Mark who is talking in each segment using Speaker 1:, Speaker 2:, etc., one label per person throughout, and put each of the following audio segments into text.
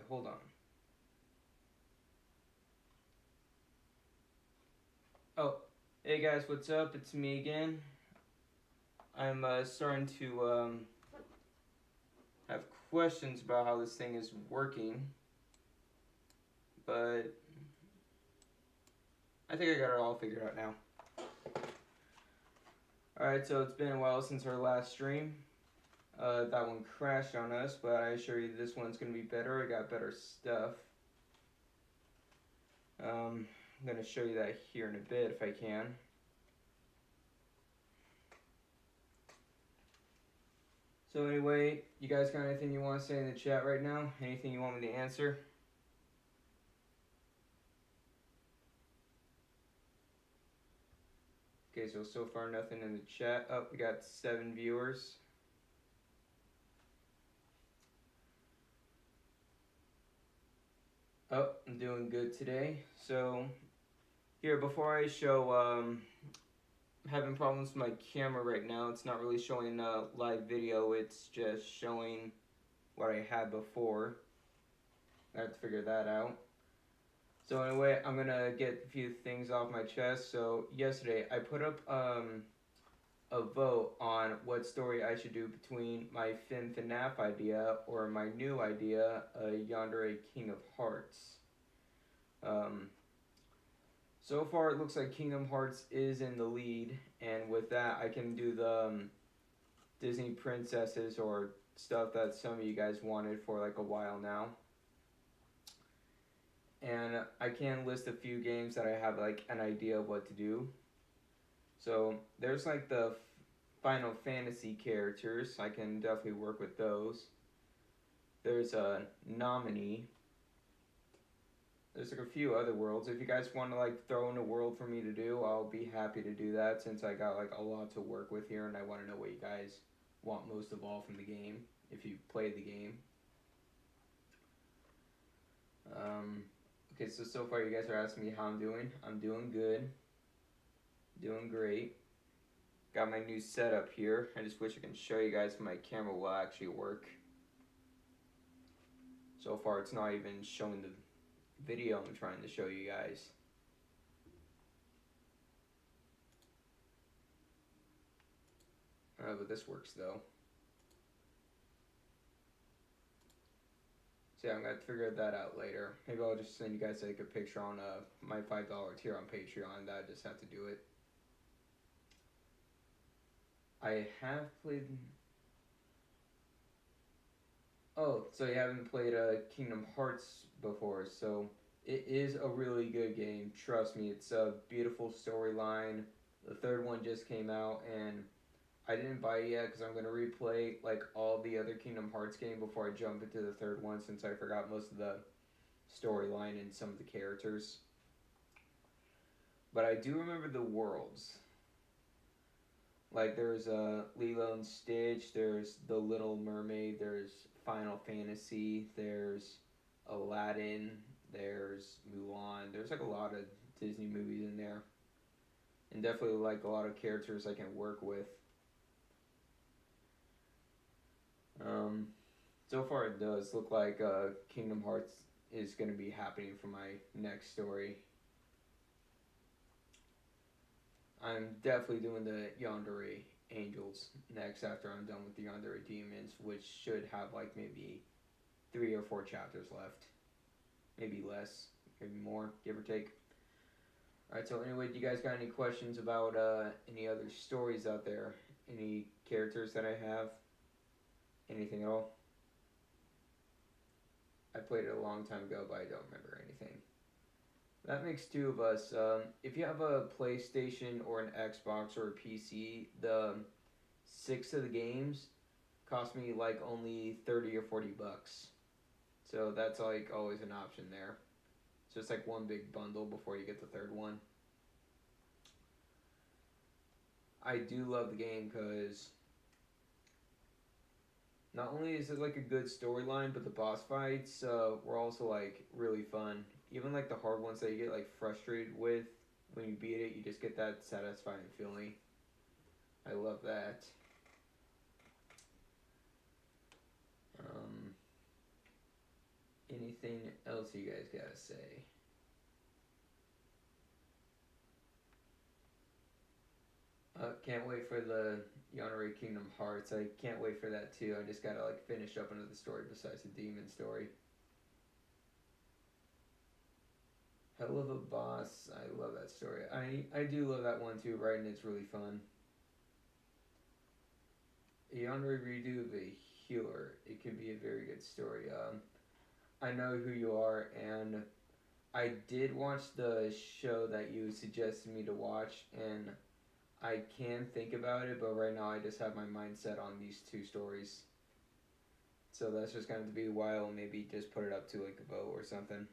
Speaker 1: hold on. Oh, hey guys, what's up? It's me again. I'm starting to have questions about how this thing is working, but I think I got it all figured out now. Alright, so it's been a while since our last stream. That one crashed on us, but I assure you this one's going to be better. I got better stuff. I'm going to show you that here in a bit if I can. So anyway, you guys got anything you want to say in the chat right now? Anything you want me to answer? Okay, so far nothing in the chat. Oh, we got 7 viewers. Oh, I'm doing good today. So, here, before I show, I'm having problems with my camera right now. It's not really showing live video. It's just showing what I had before. I have to figure that out. So anyway, I'm going to get a few things off my chest. So, yesterday, I put up a vote on what story I should do between my FNAF idea or my new idea, Yandere King of Hearts. So far it looks like Kingdom Hearts is in the lead, and with that I can do the Disney princesses or stuff that some of you guys wanted for like a while now. And I can list a few games that I have like an idea of what to do. So there's like the Final Fantasy characters. I can definitely work with those. There's a Nominee. There's like a few other worlds. If you guys want to like throw in a world for me to do, I'll be happy to do that since I got like a lot to work with here and I want to know what you guys want most of all from the game if you played the game. Okay, so far you guys are asking me how I'm doing. I'm doing good. Doing great. Got my new setup here. I just wish I can show you guys if my camera will actually work. So far it's not even showing the video I'm trying to show you guys. But this works though. So yeah, I'm going to figure that out later. Maybe I'll just send you guys like a picture on my $5 tier on Patreon that I just have to do it. I have played... Oh, so you haven't played Kingdom Hearts before, so it is a really good game. Trust me, it's a beautiful storyline. The third one just came out, and I didn't buy it yet because I'm going to replay like all the other Kingdom Hearts game before I jump into the third one since I forgot most of the storyline and some of the characters. But I do remember the worlds. Like there's Lilo and Stitch, there's The Little Mermaid, there's Final Fantasy, there's Aladdin, there's Mulan. There's like a lot of Disney movies in there. And definitely like a lot of characters I can work with. So far it does look like Kingdom Hearts is going to be happening for my next story. I'm definitely doing the Yandere Angels next after I'm done with the Yandere Demons, which should have like maybe 3 or 4 chapters left. Maybe less, maybe more, give or take. Alright, so anyway, do you guys got any questions about any other stories out there? Any characters that I have? Anything at all? I played it a long time ago, but I don't remember anything. That makes 2 of us. If you have a PlayStation or an Xbox or a PC, the 6 of the games cost me like only 30 or 40 bucks. So that's like always an option there. It's just like one big bundle before you get the third one. I do love the game because not only is it like a good storyline, but the boss fights were also like really fun. Even like the hard ones that you get like frustrated with when you beat it, you just get that satisfying feeling. I love that. Anything else you guys gotta say? Can't wait for the Yonere Kingdom Hearts. I can't wait for that too. I just gotta like finish up another story besides the demon story. Hell of a Boss. I love that story. I do love that one too, right? And it's really fun. A Yonere redo of a healer. It can be a very good story. I know who you are, and I did watch the show that you suggested me to watch, and I can think about it, but right now I just have my mind set on these two stories. So that's just going to be a while. Maybe just put it up to like a vote or something.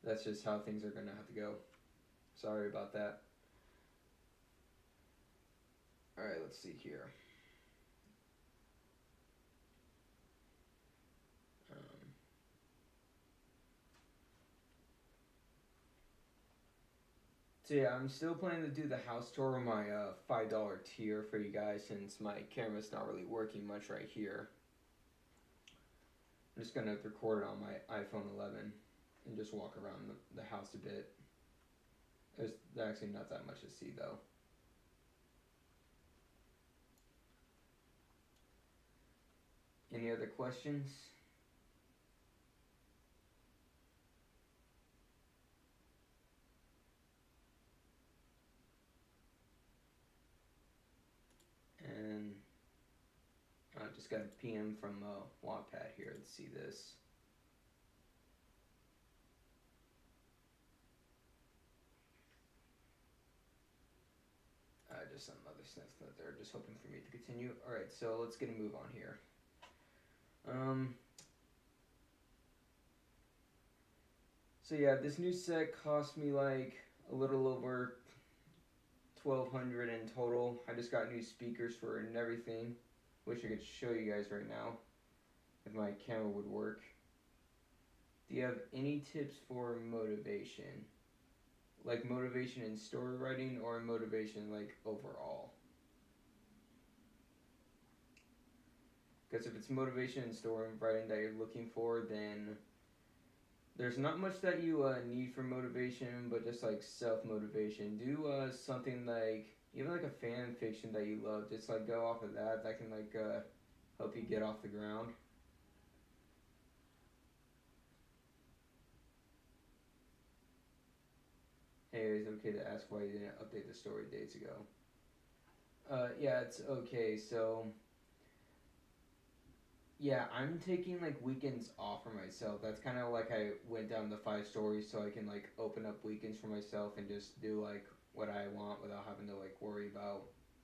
Speaker 1: That's just how things are going to have to go. Sorry about that. Alright, let's see here. So yeah, I'm still planning to do the house tour on my $5 tier for you guys since my camera's not really working much right here. I'm just going to record it on my iPhone 11 and just walk around the house a bit. There's actually not that much to see though. Any other questions? And I just got a PM from Wattpad here. Let's see this. Just some other stuff that they're just hoping for me to continue. Alright, so let's get a move on here. So yeah, this new set cost me like a little over $1,200 in total. I just got new speakers for it and everything. Wish I could show you guys right now if my camera would work. Do you have any tips for motivation? Like motivation in story writing or motivation like overall? Because if it's motivation in story writing that you're looking for, then there's not much that you need for motivation, but just like self-motivation. Do something like, even like a fan fiction that you love, just like go off of that. That can like help you get off the ground. Hey, it's okay to ask why you didn't update the story days ago. Yeah, it's okay. So, yeah, I'm taking like weekends off for myself. That's kind of like I went down the 5 stories so I can like open up weekends for myself and just do like what I want without having to like worry about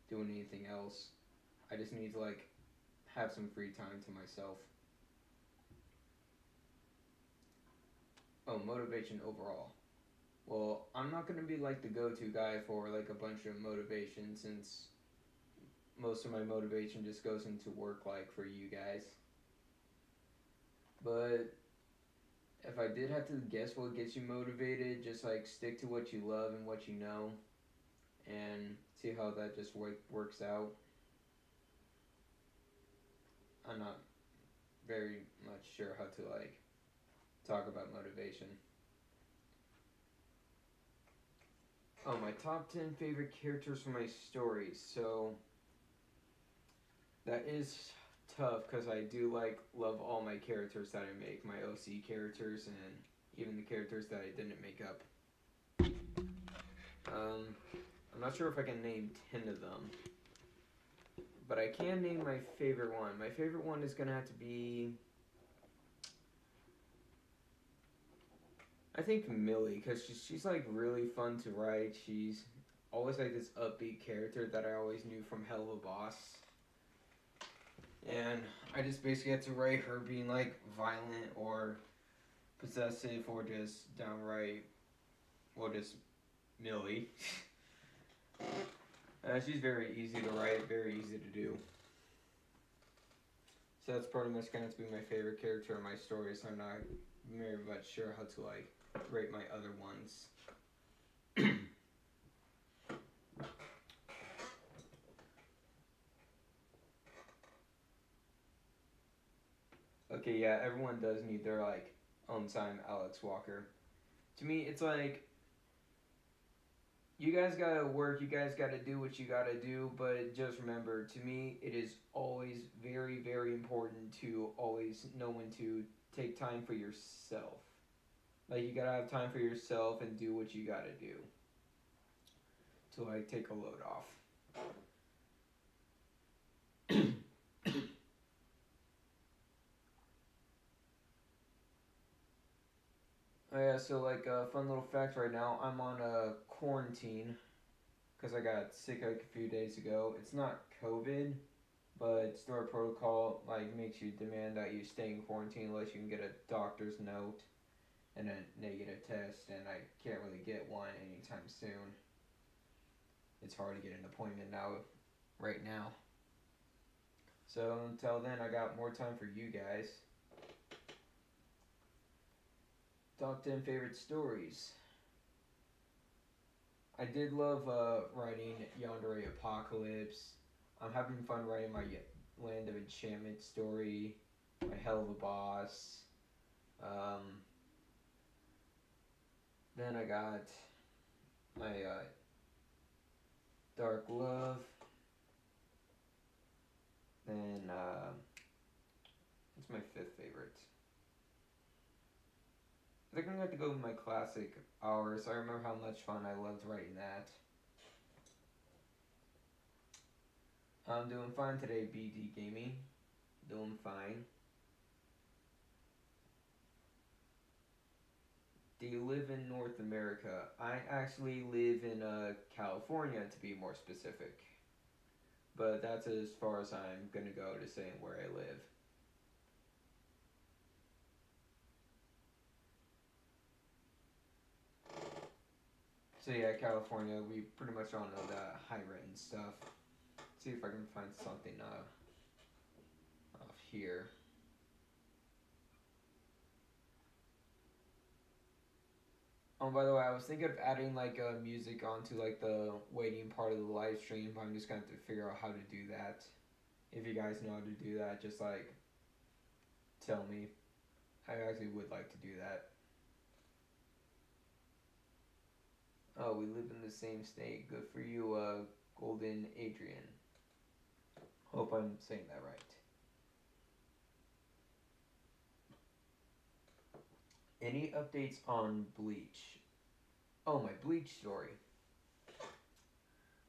Speaker 1: doing anything else. I just need to like have some free time to myself. Oh, motivation overall. Well, I'm not gonna be like the go-to guy for like a bunch of motivation since most of my motivation just goes into work like for you guys. But if I did have to guess what gets you motivated, just like stick to what you love and what you know and see how that just works out. I'm not very much sure how to like talk about motivation. Oh, my top 10 favorite characters from my stories. So that is tough because I do like love all my characters that I make, my OC characters and even the characters that I didn't make up. I'm not sure if I can name 10 of them, but I can name my favorite one. My favorite one is gonna have to be, I think, Millie, because she's like really fun to write. She's always like this upbeat character that I always knew from Hell of a Boss. And I just basically had to write her being like violent or possessive or just downright, well, just Millie. She's very easy to write, very easy to do. So that's pretty much going to be my favorite character in my stories. I'm not very much sure how to like rate my other ones. Okay, yeah, everyone does need their like own time Alex Walker. To me, it's like you guys gotta work, you guys gotta do what you gotta do, but just remember, to me, it is always very, very important to always know when to take time for yourself. Like, you gotta have time for yourself and do what you gotta do to, like, take a load off. Oh, yeah, so, like, a fun little fact right now, I'm on a quarantine because I got sick like a few days ago. It's not COVID, but store protocol like makes you demand that you stay in quarantine unless you can get a doctor's note and a negative test, and I can't really get one anytime soon. It's hard to get an appointment now, right now. So until then, I got more time for you guys. Top 10 favorite stories. I did love writing Yandere Apocalypse. I'm having fun writing my Land of Enchantment story, my Hell of a Boss. Um, then I got my Dark Love. Then what's my fifth favorite? I think I'm going to go with my classic Hours. I remember how much fun I loved writing that. I'm doing fine today, BD Gaming. Doing fine. Do you live in North America? I actually live in California, to be more specific. But that's as far as I'm going to go to saying where I live. So yeah, California, we pretty much all know the high rent and stuff. Let's see if I can find something off here. Oh, by the way, I was thinking of adding like music onto like the waiting part of the live stream, but I'm just going to have to figure out how to do that. If you guys know how to do that, just like tell me. I actually would like to do that. Oh, we live in the same state. Good for you, Golden Adrian. Hope I'm saying that right. Any updates on Bleach? Oh, my Bleach story.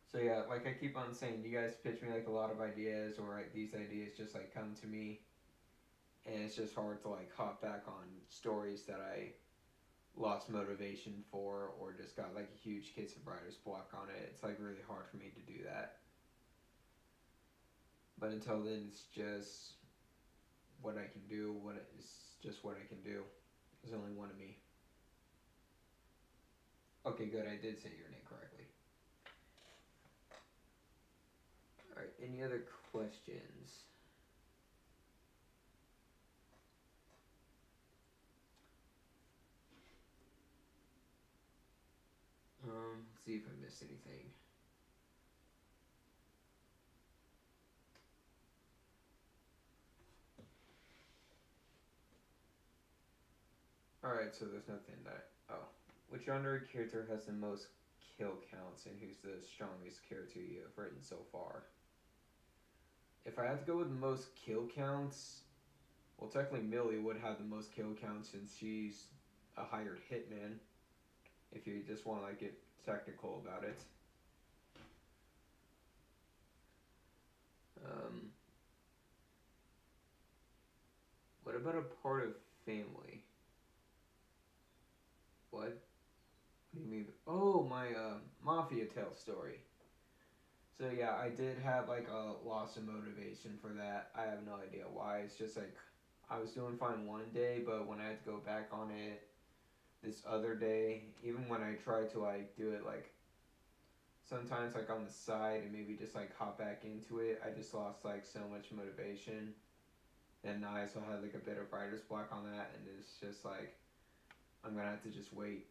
Speaker 1: So yeah, like I keep on saying, you guys pitch me like a lot of ideas, or like these ideas just like come to me, and it's just hard to like hop back on stories that I lost motivation for, or just got like a huge kids and writer's block on it. It's like really hard for me to do that. But until then, it's just what I can do. It's just what I can do. There's only one of me. Okay, good. I did say your name correctly. All right. Any other questions? Let's see if I missed anything. Alright, so there's nothing that. Oh. Which Yandere character has the most kill counts, and who's the strongest character you have written so far? If I had to go with the most kill counts, well, technically Millie would have the most kill counts since she's a hired hitman, if you just want to like get technical about it. What about a part of family? What? What do you mean? Oh, my Mafia Tale story. So yeah, I did have like a loss of motivation for that. I have no idea why. It's just like I was doing fine one day, but when I had to go back on it this other day, even when I tried to like do it like sometimes like on the side and maybe just like hop back into it, I just lost like so much motivation. And now I also had like a bit of writer's block on that, and it's just like I'm gonna have to just wait.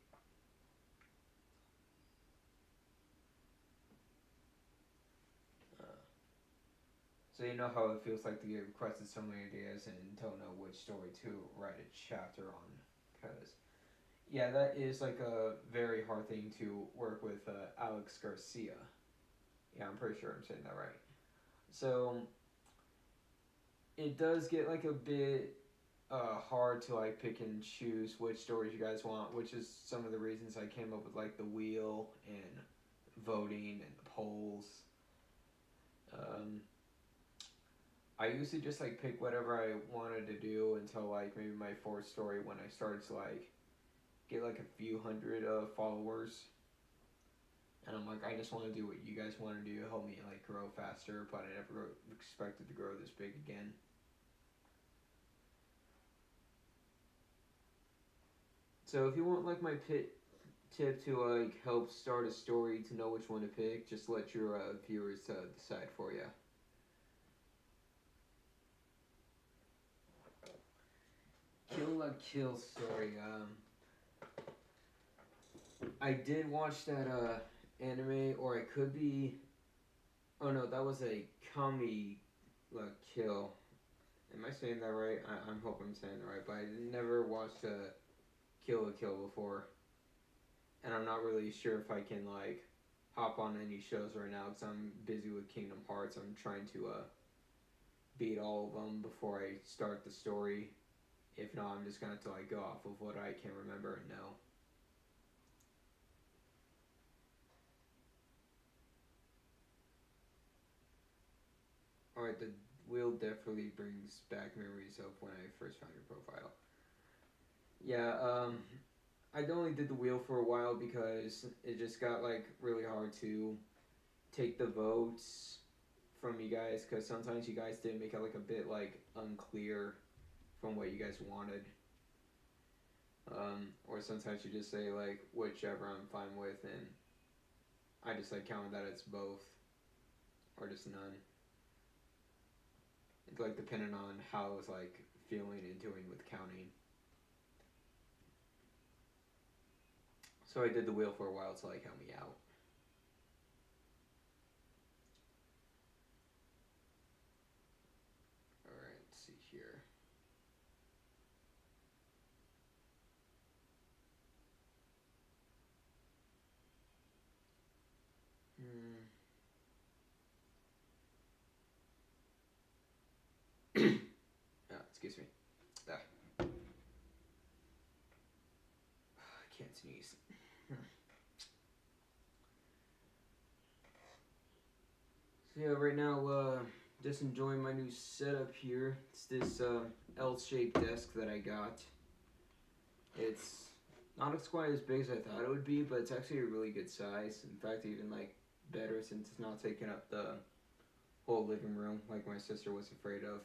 Speaker 1: So you know how it feels like to get requested so many ideas and don't know which story to write a chapter on. Because, yeah, that is like a very hard thing to work with Alex Garcia. Yeah, I'm pretty sure I'm saying that right. So it does get like a bit hard to like pick and choose which stories you guys want, which is some of the reasons I came up with like the wheel and voting and the polls. Um, I used to just like pick whatever I wanted to do until like maybe my fourth story when I started to like get like a few hundred followers. And I'm like, I just want to do what you guys want to do, help me like grow faster, but I never expected to grow this big again. So if you want like my tip to like help start a story to know which one to pick, just let your viewers decide for you. Kill la Kill story. I did watch that anime, or I could be. Oh no, that was a Kami la Kill. Am I saying that right? I'm hoping I'm saying that right, but I never watched Kill la Kill before, and I'm not really sure if I can like hop on any shows right now because I'm busy with Kingdom Hearts. I'm trying to beat all of them before I start the story. If not, I'm just gonna have to like go off of what I can remember and know. Alright, the wheel definitely brings back memories of when I first found your profile. Yeah, I only did the wheel for a while because it just got like really hard to take the votes from you guys because sometimes you guys did make it like a bit like unclear from what you guys wanted. Or sometimes you just say like whichever I'm fine with, and I just like count that it's both or just none. It's like depending on how I was like feeling and doing with counting. So I did the wheel for a while to like help me out. Alright, let's see here. Hmm. Excuse me. Ah. I can't sneeze. So yeah, right now, just enjoying my new setup here. It's this L-shaped desk that I got. It's not as quite as big as I thought it would be, but it's actually a really good size. In fact, even like better since it's not taking up the whole living room like my sister was afraid of.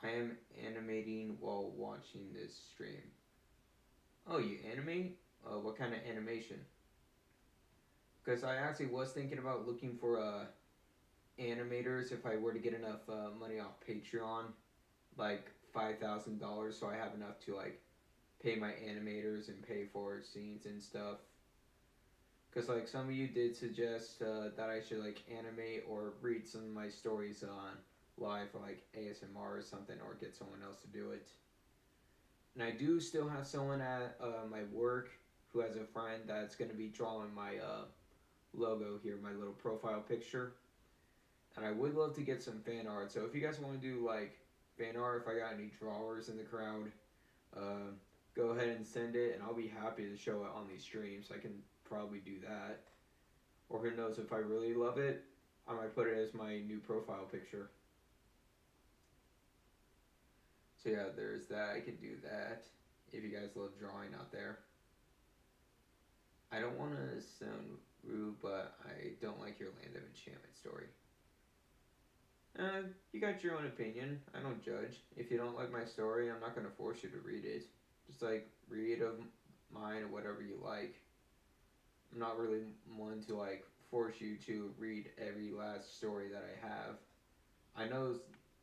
Speaker 1: I am animating while watching this stream. Oh, you animate? What kind of animation? Because I actually was thinking about looking for animators if I were to get enough money off Patreon, like $5,000, so I have enough to like pay my animators and pay for scenes and stuff. Because like some of you did suggest that I should like animate or read some of my stories on live for like ASMR or something, or get someone else to do it. And I do still have someone at my work who has a friend that's going to be drawing my logo here, my little profile picture. And I would love to get some fan art. So if you guys want to do like fan art, if I got any drawers in the crowd, uh, go ahead and send it, and I'll be happy to show it on these streams. I can probably do that. Or who knows, if I really love it, I might put it as my new profile picture. So yeah, there's that. I could do that if you guys love drawing out there. I don't want to sound rude, but I don't like your Land of Enchantment story. You got your own opinion. I don't judge. If you don't like my story, I'm not going to force you to read it. Just like read of mine or whatever you like. I'm not really one to like force you to read every last story that I have. I know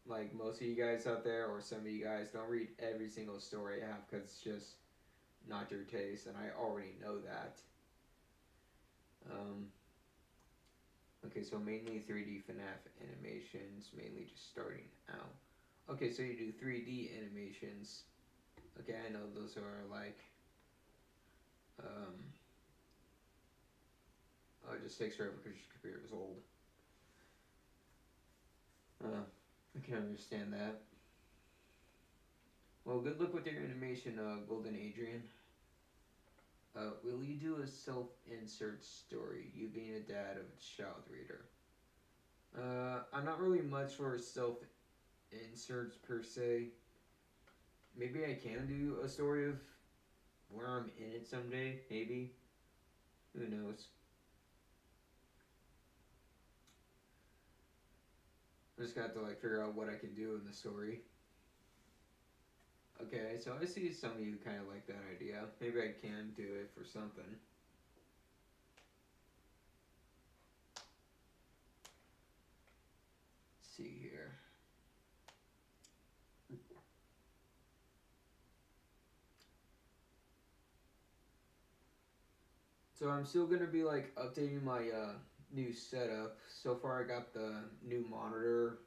Speaker 1: like most of you guys out there, or some of you guys, don't read every single story I have because it's just not your taste, and I already know that. Um, Okay, so mainly 3D FNAF animations, mainly just starting out. Okay, so you do 3D animations. Okay, I know those are like, um, oh, it just takes forever because your computer is old. I can understand that. Well, good luck with your animation, Golden Adrian. Will you do a self-insert story, you being a dad of a child reader? I'm not really much for self-inserts per se. Maybe I can do a story of where I'm in it someday, maybe. Who knows? I just got to like figure out what I can do in the story. Okay, so I see some of you kind of like that idea. Maybe I can do it for something. Let's see here. So I'm still gonna be like updating my new setup. So far, I got the new monitor.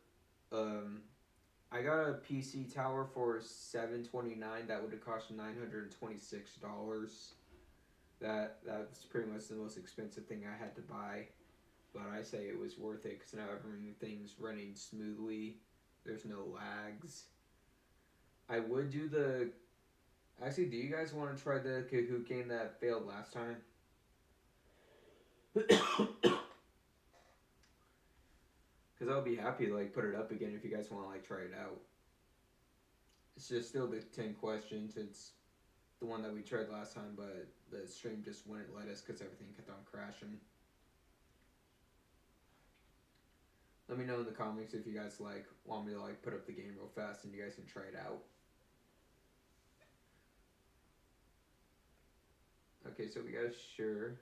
Speaker 1: Um, I got a PC tower for $729. That would have cost $926. That's pretty much the most expensive thing I had to buy, but I say it was worth it because now everything's running smoothly. There's no lags. I would do the. Actually, do you guys want to try the Kahoot game that failed last time? Because I'll be happy to like put it up again if you guys want to like try it out. It's just still the 10 questions. It's the one that we tried last time, but the stream just wouldn't let us because everything kept on crashing. Let me know in the comments if you guys like want me to like put up the game real fast and you guys can try it out. Okay, so we got a sure.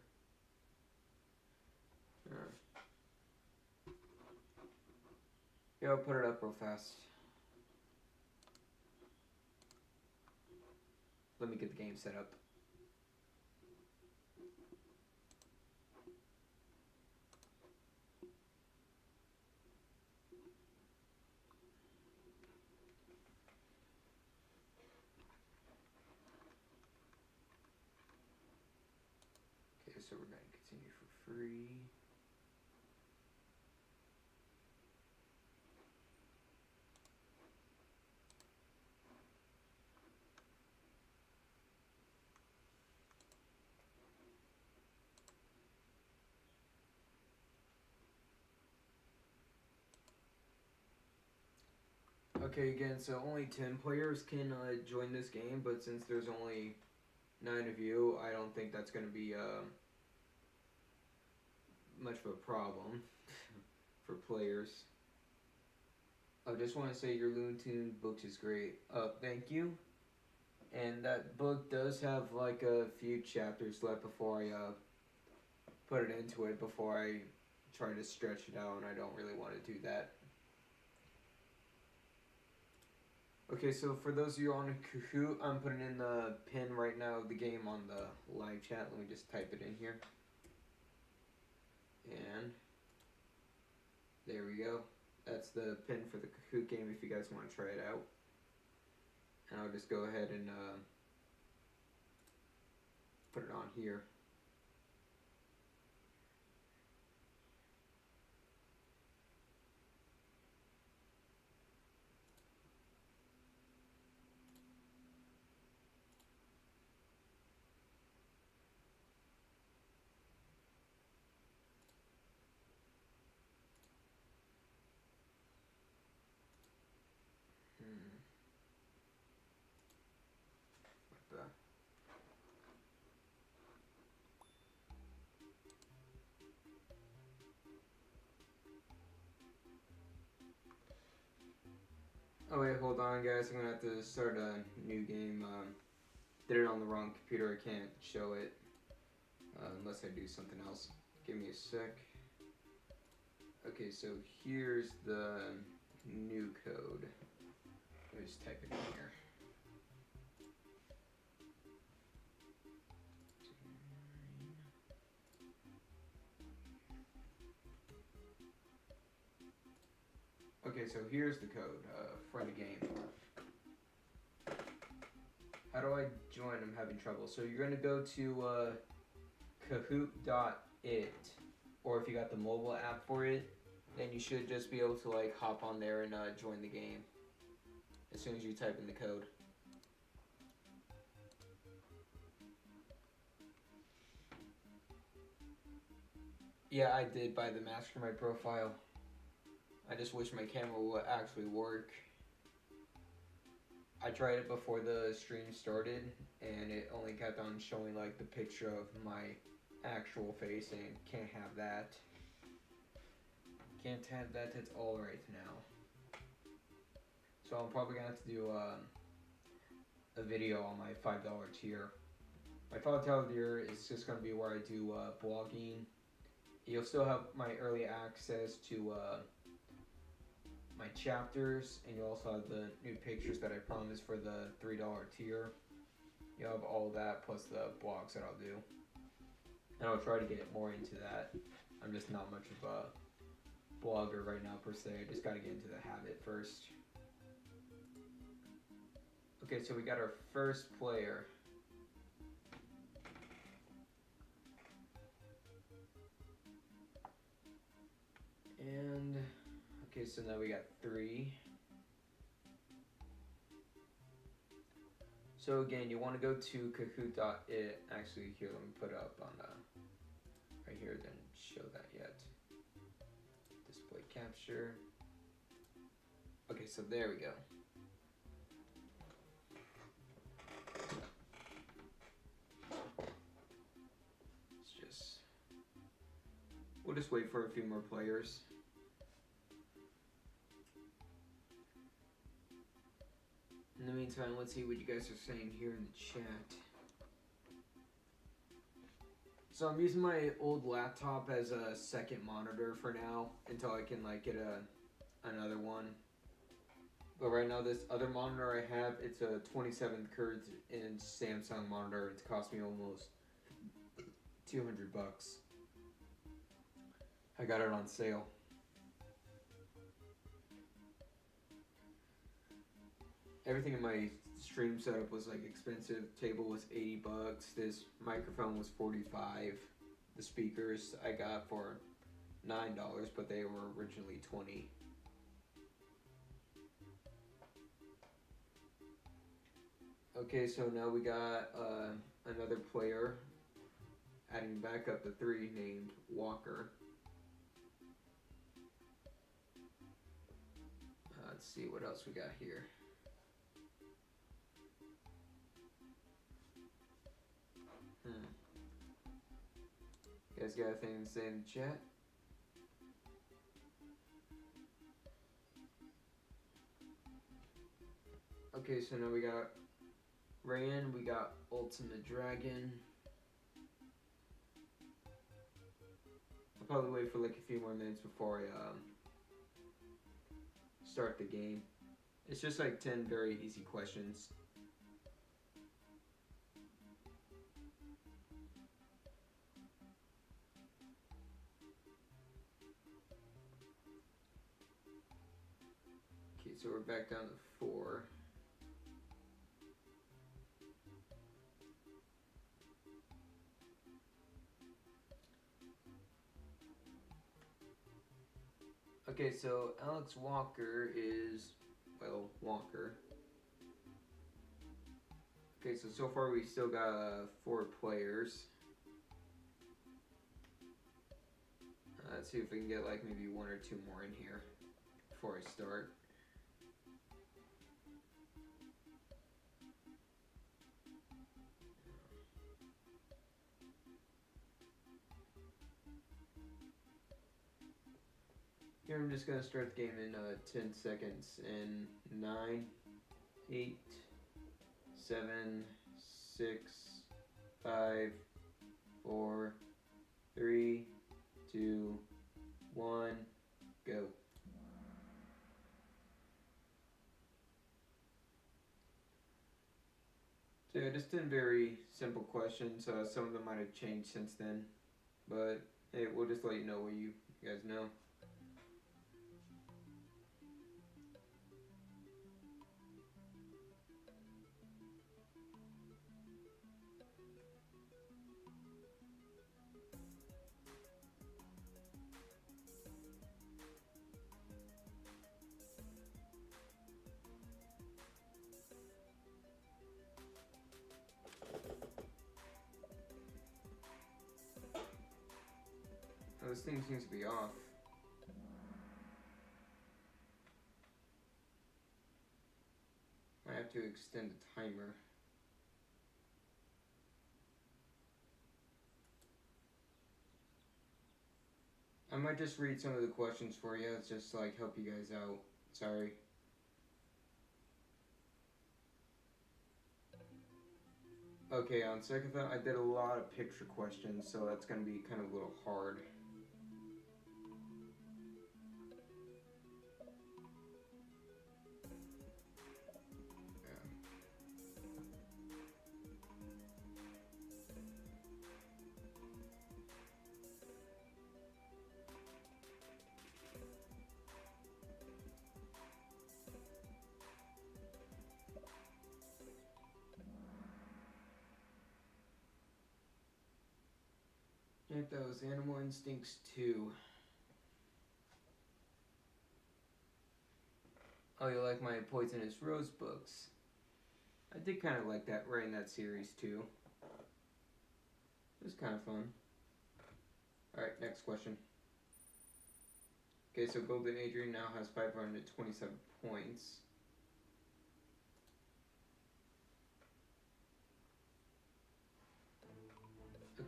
Speaker 1: Yeah, I'll put it up real fast. Let me get the game set up. Okay, so we're going to continue for free. Okay, again, so only 10 players can join this game, but since there's only 9 of you, I don't think that's going to be much of a problem for players. I just want to say your Looney Tunes books is great. Thank you. And that book does have like a few chapters left before I put it into it, before I try to stretch it out, and I don't really want to do that. Okay, so for those of you on Kahoot, I'm putting in the pin right now of the game on the live chat. Let me just type it in here. And there we go. That's the pin for the Kahoot game if you guys want to try it out. And I'll just go ahead and put it on here. What the? Oh wait, hold on guys, I'm gonna have to start a new game. Did it on the wrong computer, I can't show it unless I do something else. Give me a sec. Okay, so here's the new code. Let me just type it in here. Okay, so here's the code for the game. How do I join? I'm having trouble. So you're gonna go to Kahoot.it, or if you got the mobile app for it, then you should just be able to like hop on there and join the game as soon as you type in the code. Yeah, I did buy the mask for my profile. I just wish my camera would actually work. I tried it before the stream started, and it only kept on showing like the picture of my actual face, and can't have that. Can't have that. It's all right now. So I'm probably gonna have to do a video on my $5 tier. My $5 tier is just gonna be where I do blogging. You'll still have my early access to my chapters, and you'll also have the new pictures that I promised for the $3 tier. You'll have all that plus the blogs that I'll do. And I'll try to get more into that. I'm just not much of a blogger right now per se. I just gotta get into the habit first. Okay, so we got our first player. And okay, so now we got 3. So again, you want to go to Kahoot.it. Actually, here, let me put it up on right here. Didn't show that yet. Display capture. Okay, so there we go. We'll just wait for a few more players. In the meantime, let's see what you guys are saying here in the chat. So I'm using my old laptop as a second monitor for now until I can like get another one. But right now, this other monitor I have, it's a 27 hertz in Samsung monitor. It's cost me almost $200. I got it on sale. Everything in my stream setup was like expensive. Table was $80. This microphone was $45. The speakers I got for $9, but they were originally $20. Okay, so now we got another player adding back up to 3 named Walker. Let's see what else we got here. You guys got anything to say in the chat? Okay, so now we got Rayan, we got Ultimate Dragon. I'll probably wait for like a few more minutes before I start the game. It's just like 10 very easy questions. Okay, so we're back down to 4. Okay, so Alex Walker is, well, Walker. Okay, so far we still got 4 players. Let's see if we can get like maybe 1 or 2 more in here before I start. Here I'm just gonna start the game in 10 seconds. In 9, 8, 7, 6, 5, 4, 3, 2, 1, go. So yeah, just 10 very simple questions. Some of them might have changed since then, but hey, we'll just let you know what you guys know. Oh, this thing seems to be off. I have to extend the timer. I might just read some of the questions for you. It's just like help you guys out. Sorry. Okay, on second thought, I did a lot of picture questions, so that's going to be kind of a little hard. Yep, that was Animal Instincts 2. Oh, you like my Poisonous Rose books? I did kind of like that, writing that series too. It was kind of fun. Alright, next question. Okay, so Golden Adrian now has 527 points.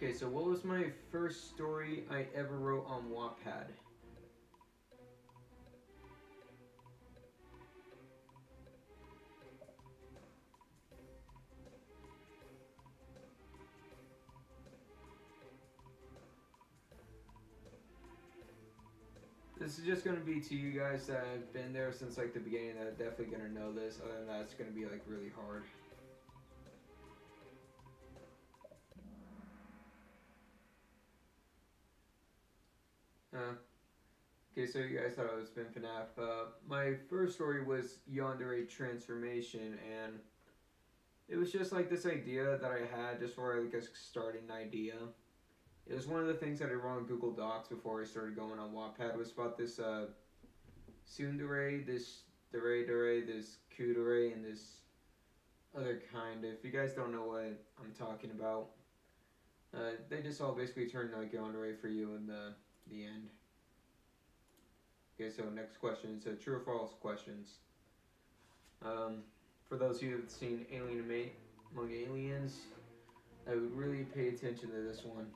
Speaker 1: Okay, so what was my first story I ever wrote on Wattpad? This is just going to be to you guys that have been there since like the beginning that are definitely going to know this. Other than that, it's going to be like really hard. Okay, so you guys thought I was been FNAF. My first story was Yandere Transformation, and it was just like this idea that I had just for like a starting idea. It was one of the things that I wrote on Google Docs before I started going on Wattpad. It was about this tsundere, this dere, this kudere, and this other kind. If you guys don't know what I'm talking about, they just all basically turn like yandere for you in the end. Okay, so next question. It's a true or false questions. For those of you who have seen Alien Among Aliens, I would really pay attention to this one.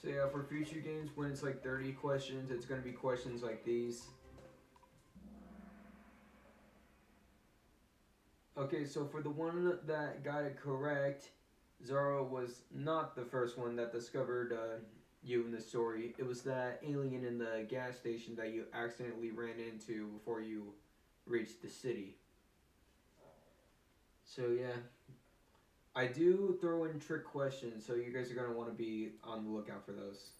Speaker 1: So yeah, for future games, when it's like 30 questions, it's going to be questions like these. Okay, so for the one that got it correct, Zara was not the first one that discovered you in the story. It was that alien in the gas station that you accidentally ran into before you reached the city. So yeah, I do throw in trick questions, so you guys are going to want to be on the lookout for those.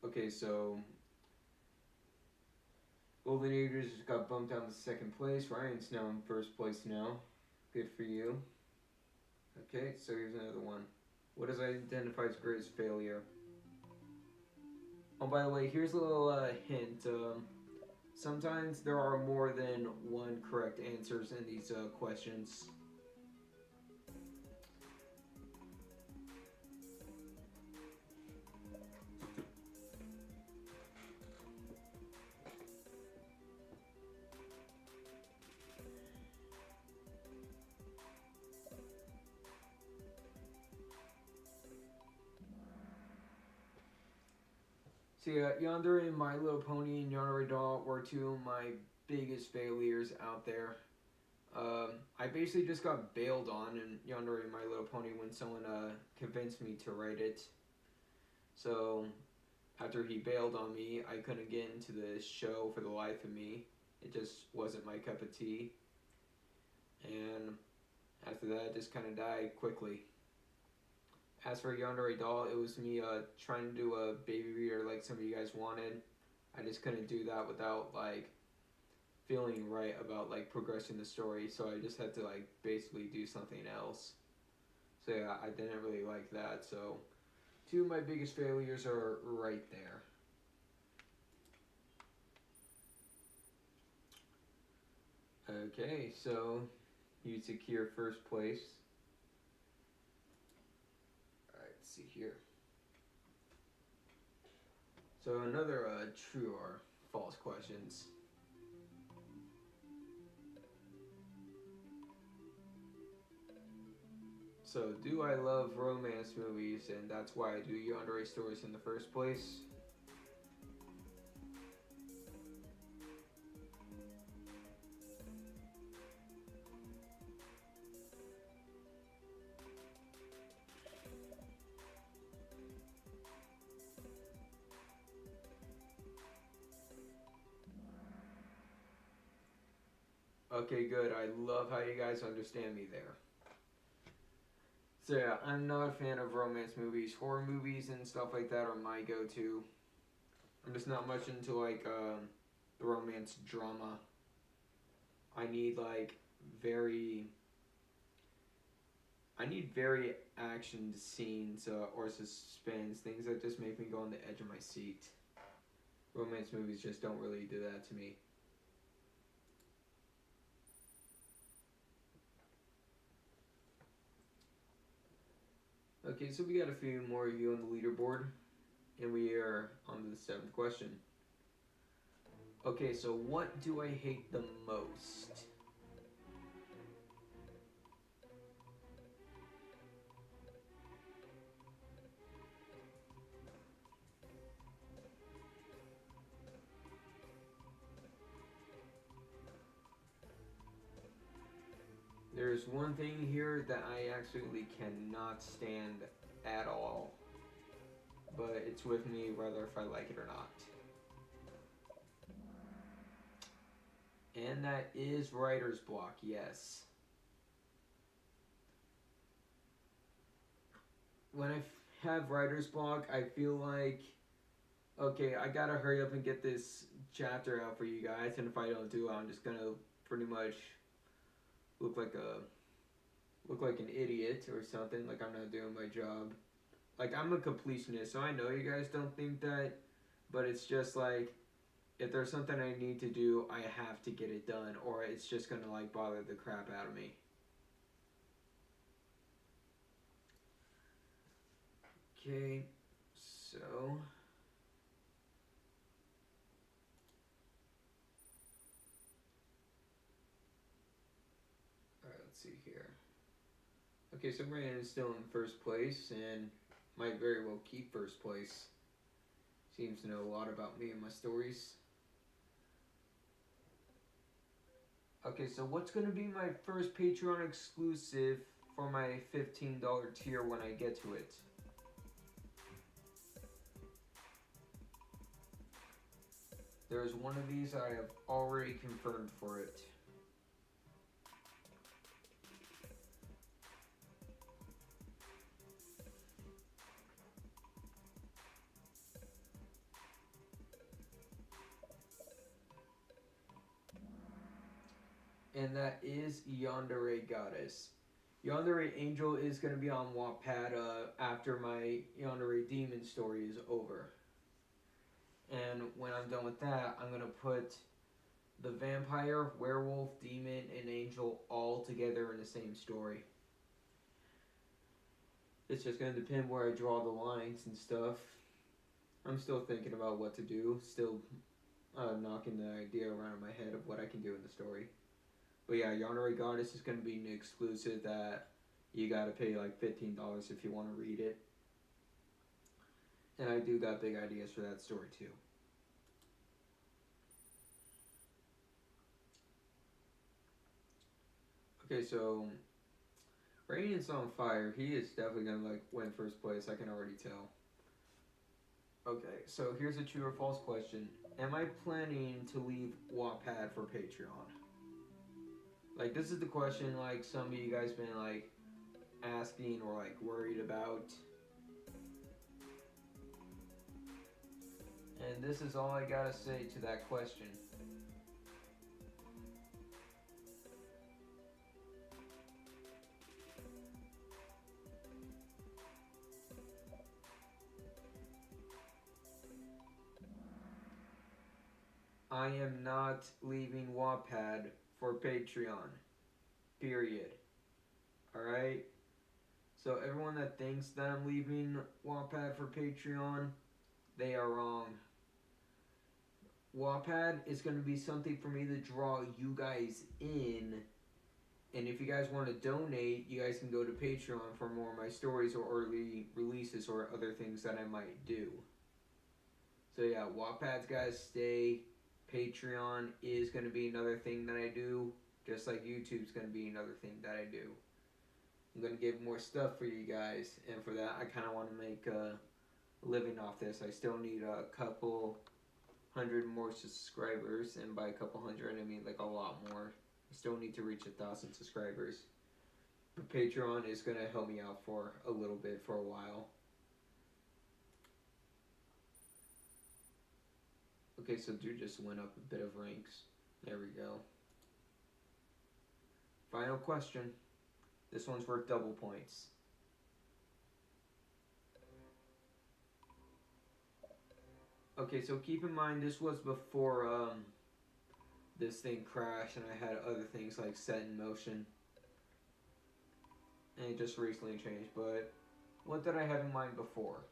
Speaker 1: Okay, so Golden Eagles just got bumped down to second place. Ryan's now in first place now. Good for you. Okay, so here's another one. What is identified as greatest failure? Oh, by the way, here's a little hint. Sometimes there are more than one correct answers in these questions. So yeah, Yandere and My Little Pony and Yandere Doll were two of my biggest failures out there. I basically just got bailed on in Yandere and My Little Pony when someone convinced me to write it. So after he bailed on me, I couldn't get into the show for the life of me. It just wasn't my cup of tea. And after that, it just kind of died quickly. As for Yandere Doll, it was me trying to do a baby reader like some of you guys wanted. I just couldn't do that without like feeling right about like progressing the story, so I just had to like basically do something else. So yeah, I didn't really like that. So two of my biggest failures are right there. Okay, so you secure first place. Alright, let's see here. So another true or false questions. So do I love romance movies and that's why I do yandere stories in the first place? Okay, good. I love how you guys understand me there. So yeah, I'm not a fan of romance movies. Horror movies and stuff like that are my go-to. I'm just not much into like the romance drama. I need like very I need very action scenes or suspense, things that just make me go on the edge of my seat. Romance movies just don't really do that to me. Okay, so we got a few more of you on the leaderboard, and we are on to the seventh question. Okay, so what do I hate the most? There's one thing here that I absolutely cannot stand at all, but it's with me whether if I like it or not. And that is writer's block, yes. When I have writer's block, I feel like, okay, I gotta hurry up and get this chapter out for you guys, and if I don't do it, I'm just gonna pretty much look like an idiot or something, like I'm not doing my job. Like, I'm a completionist, so I know you guys don't think that, but it's just like, if there's something I need to do, I have to get it done, or it's just gonna like bother the crap out of me. Okay, so alright, let's see here. Okay, so Brandon is still in first place and might very well keep first place. Seems to know a lot about me and my stories. Okay, so what's going to be my first Patreon exclusive for my $15 tier when I get to it? There's one of these I have already confirmed for it. And that is Yandere Goddess. Yandere Angel is going to be on Wattpad after my Yandere Demon story is over. And when I'm done with that, I'm going to put the vampire, werewolf, demon, and angel all together in the same story. It's just going to depend where I draw the lines and stuff. I'm still thinking about what to do, still knocking the idea around in my head of what I can do in the story. But yeah, Yandere Goddess is going to be an exclusive that you got to pay like $15 if you want to read it. And I do got big ideas for that story too. Okay, so Radiant's on fire. He is definitely going to like win first place, I can already tell. Okay, so here's a true or false question. Am I planning to leave Wattpad for Patreon? Like, this is the question, like, some of you guys been, like, asking or, like, worried about. And this is all I gotta say to that question. I am not leaving Wattpad for Patreon. Period. Alright? So everyone that thinks that I'm leaving Wattpad for Patreon, they are wrong. Wattpad is going to be something for me to draw you guys in. And if you guys want to donate, you guys can go to Patreon for more of my stories or early releases or other things that I might do. So yeah, Wattpad's gotta stay. Patreon is going to be another thing that I do. Just like YouTube's going to be another thing that I do. I'm going to give more stuff for you guys. And for that, I kind of want to make a living off this. I still need a couple hundred more subscribers. And by a couple hundred, I mean like a lot more. I still need to reach 1,000 subscribers. But Patreon is going to help me out for a little bit, for a while. Okay, so dude just went up a bit of ranks. There we go. Final question. This one's worth double points. Okay, so keep in mind this was before this thing crashed and I had other things like set in motion. And it just recently changed, but what did I have in mind before?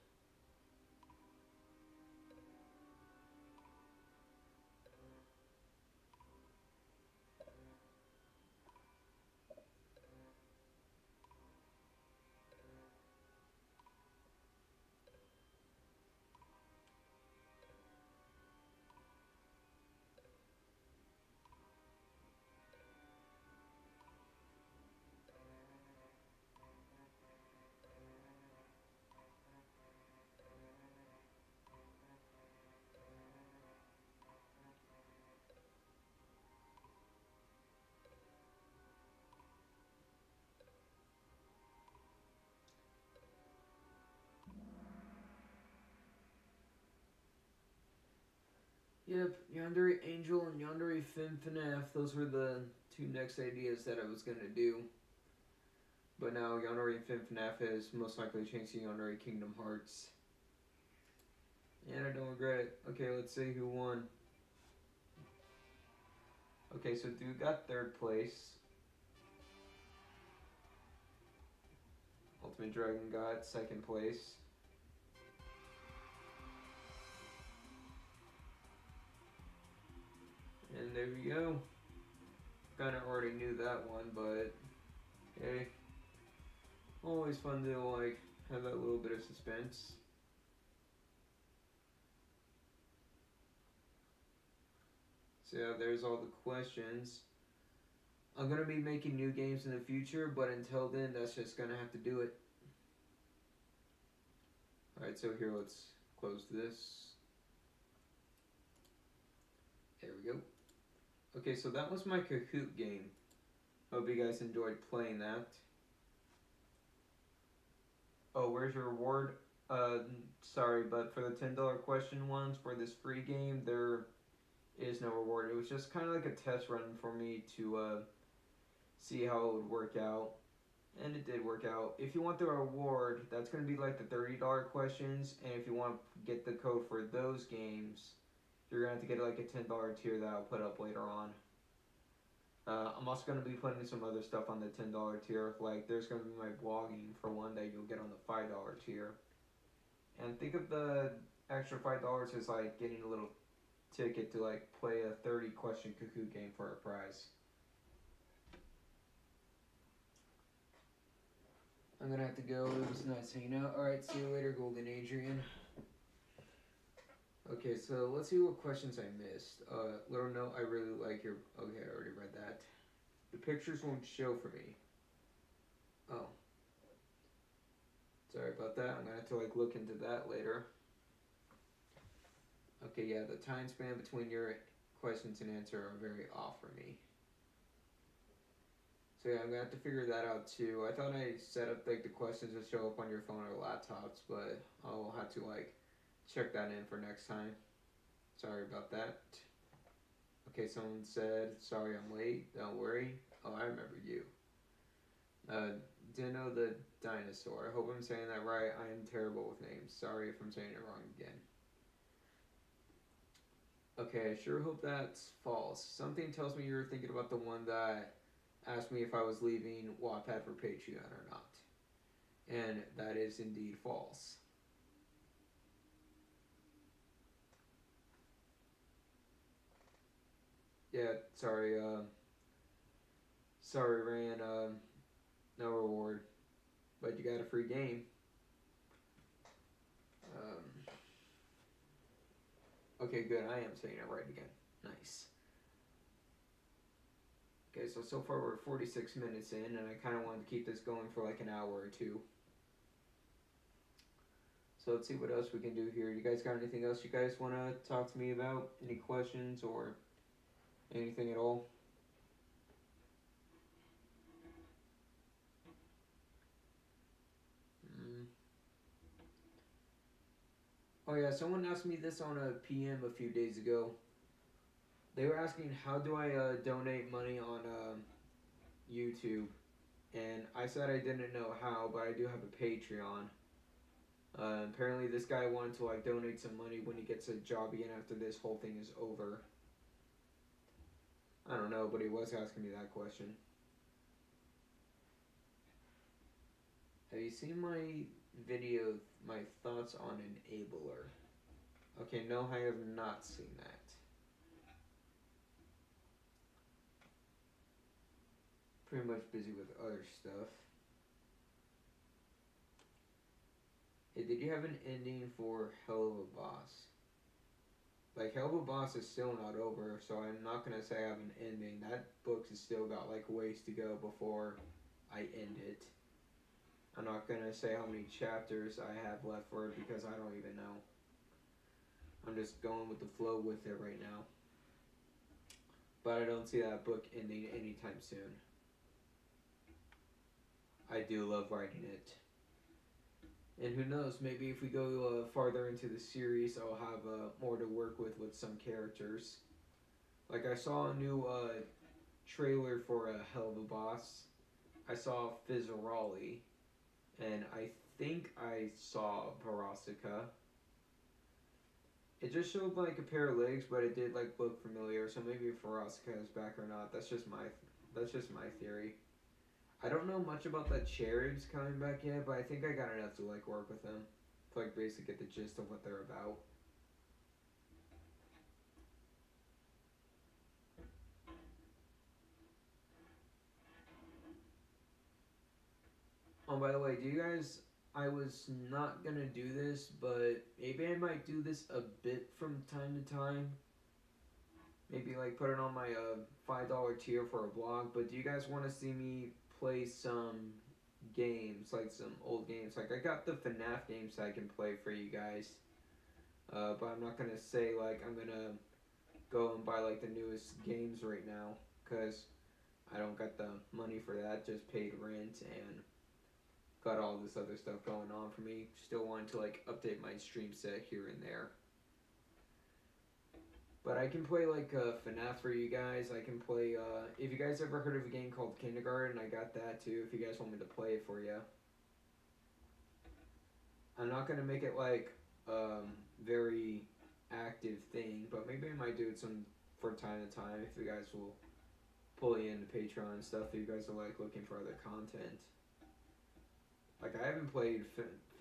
Speaker 1: Yep, Yandere Angel and Yandere FinFNAF, those were the two next ideas that I was going to do. But now Yandere FinFNAF has most likely changed to Yandere Kingdom Hearts. And I don't regret it. Okay, let's see who won. Okay, so dude got third place. Ultimate Dragon got second place. And there we go. Kinda already knew that one, but hey. Always fun to like have that little bit of suspense. So yeah, there's all the questions. I'm gonna be making new games in the future, but until then, that's just gonna have to do it. Alright, so here, let's close this. There we go. Okay, so that was my Kahoot game. Hope you guys enjoyed playing that. Oh, where's your reward? Sorry, but for the $10 question ones, for this free game, there is no reward. It was just kind of like a test run for me to see how it would work out. And it did work out. If you want the reward, that's going to be like the $30 questions. And if you want to get the code for those games, you're going to have to get like a $10 tier that I'll put up later on. I'm also going to be putting some other stuff on the $10 tier. Like there's going to be my blogging for one that you'll get on the $5 tier. And think of the extra $5 as like getting a little ticket to like play a 30 question Kahoot game for a prize. I'm gonna have to go. It was nice hanging out. Alright, see you later, Golden Adrian. Okay, so let's see what questions I missed. Little note, I really like your... Okay, I already read that. The pictures won't show for me. Oh. Sorry about that. I'm gonna have to like look into that later. Okay, yeah, the time span between your questions and answer are very off for me. So yeah, I'm gonna have to figure that out too. I thought I set up like the questions to show up on your phone or laptops, but I'll have to like check that in for next time. Sorry about that. Okay, someone said, sorry I'm late, don't worry. Oh, I remember you. Dino the Dinosaur. I hope I'm saying that right. I am terrible with names. Sorry if I'm saying it wrong again. Okay, I sure hope that's false. Something tells me you're thinking about the one that asked me if I was leaving Wattpad for Patreon or not. And that is indeed false. Yeah, sorry, sorry, Ryan, no reward. But you got a free game. Okay, good, I am saying it right again. Nice. Okay, so far we're 46 minutes in, and I kind of wanted to keep this going for like an hour or two. So let's see what else we can do here. You guys got anything else you guys want to talk to me about? Any questions or anything at all? Mm. Oh yeah, someone asked me this on a PM a few days ago. They were asking how do I donate money on YouTube, and I said I didn't know how, but I do have a Patreon. Apparently, this guy wanted to like donate some money when he gets a job again after this whole thing is over. I don't know, but he was asking me that question. Have you seen my video, my thoughts on Enabler? Okay, no, I have not seen that. Pretty much busy with other stuff. Hey, did you have an ending for Hell of a Boss? Like, Hell of a Boss is still not over, so I'm not gonna say I have an ending. That book has still got, like, ways to go before I end it. I'm not gonna say how many chapters I have left for it because I don't even know. I'm just going with the flow with it right now. But I don't see that book ending anytime soon. I do love writing it. And who knows, maybe if we go farther into the series, I'll have more to work with some characters. Like, I saw a new trailer for Hell of a Boss. I saw Fizzaroli, and I think I saw Parasica. It just showed like a pair of legs, but it did like look familiar. So maybe Farasika is back or not. That's just my theory. I don't know much about the Cherubs coming back yet, but I think I got enough to like work with them to like basically get the gist of what they're about. Oh, by the way, do you guys? I was not gonna do this, but maybe I might do this a bit from time to time. Maybe like put it on my $5 tier for a blog. But do you guys want to see me play some games, like some old games? Like I got the FNAF games I can play for you guys. But I'm not gonna say like I'm gonna go and buy like the newest games right now because I don't got the money for that. Just paid rent and got all this other stuff going on for me. Still wanting to like update my stream set here and there. But I can play like FNAF for you guys. I can play, if you guys ever heard of a game called Kindergarten, I got that too if you guys want me to play it for you. I'm not going to make it like very active thing, but maybe I might do it some from time to time if you guys will pull you into Patreon and stuff if you guys are like looking for other content. Like I haven't played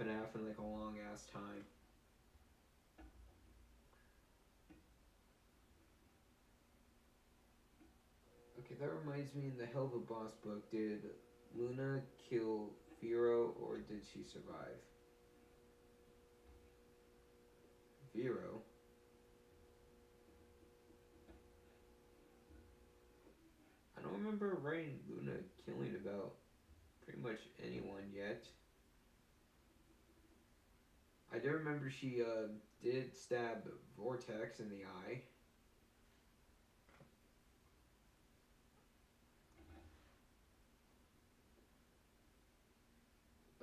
Speaker 1: FNAF in like a long ass time. Okay, that reminds me, in the Hell of a Boss book, did Luna kill Vero or did she survive? Vero? I don't remember writing Luna killing about pretty much anyone yet. I do remember she did stab Vortex in the eye.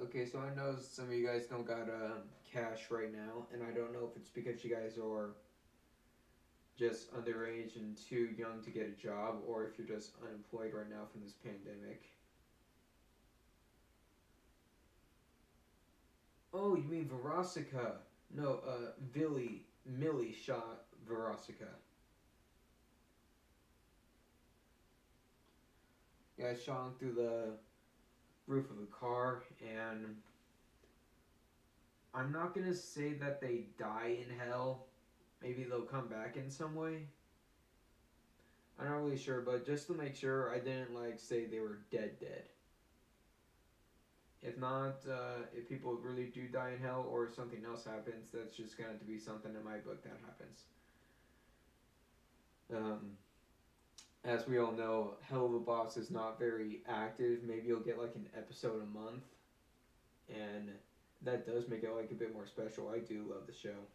Speaker 1: Okay, so I know some of you guys don't got cash right now, and I don't know if it's because you guys are just underage and too young to get a job, or if you're just unemployed right now from this pandemic. Oh, you mean Verosica? No, Millie shot Verosica. Yeah, I shot him through the roof of the car, and I'm not gonna say that they die in hell. Maybe they'll come back in some way. I'm not really sure, but just to make sure, I didn't like say they were dead. If not, if people really do die in hell or something else happens, that's just going to be something in my book that happens. As we all know, Helluva Boss is not very active. Maybe you'll get like an episode a month, and that does make it like a bit more special. I do love the show.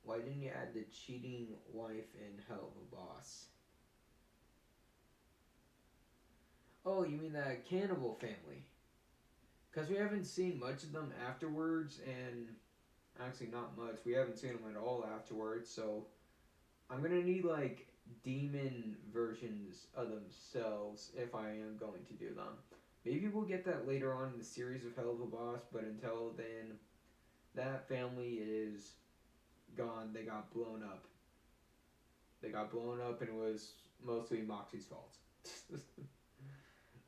Speaker 1: Why didn't you add the cheating wife in Helluva Boss? Oh, you mean that cannibal family? Because we haven't seen much of them afterwards, and actually not much. We haven't seen them at all afterwards, so I'm gonna need like demon versions of themselves if I am going to do them. Maybe we'll get that later on in the series of Helluva Boss, but until then, that family is gone. They got blown up. They got blown up, and it was mostly Moxie's fault.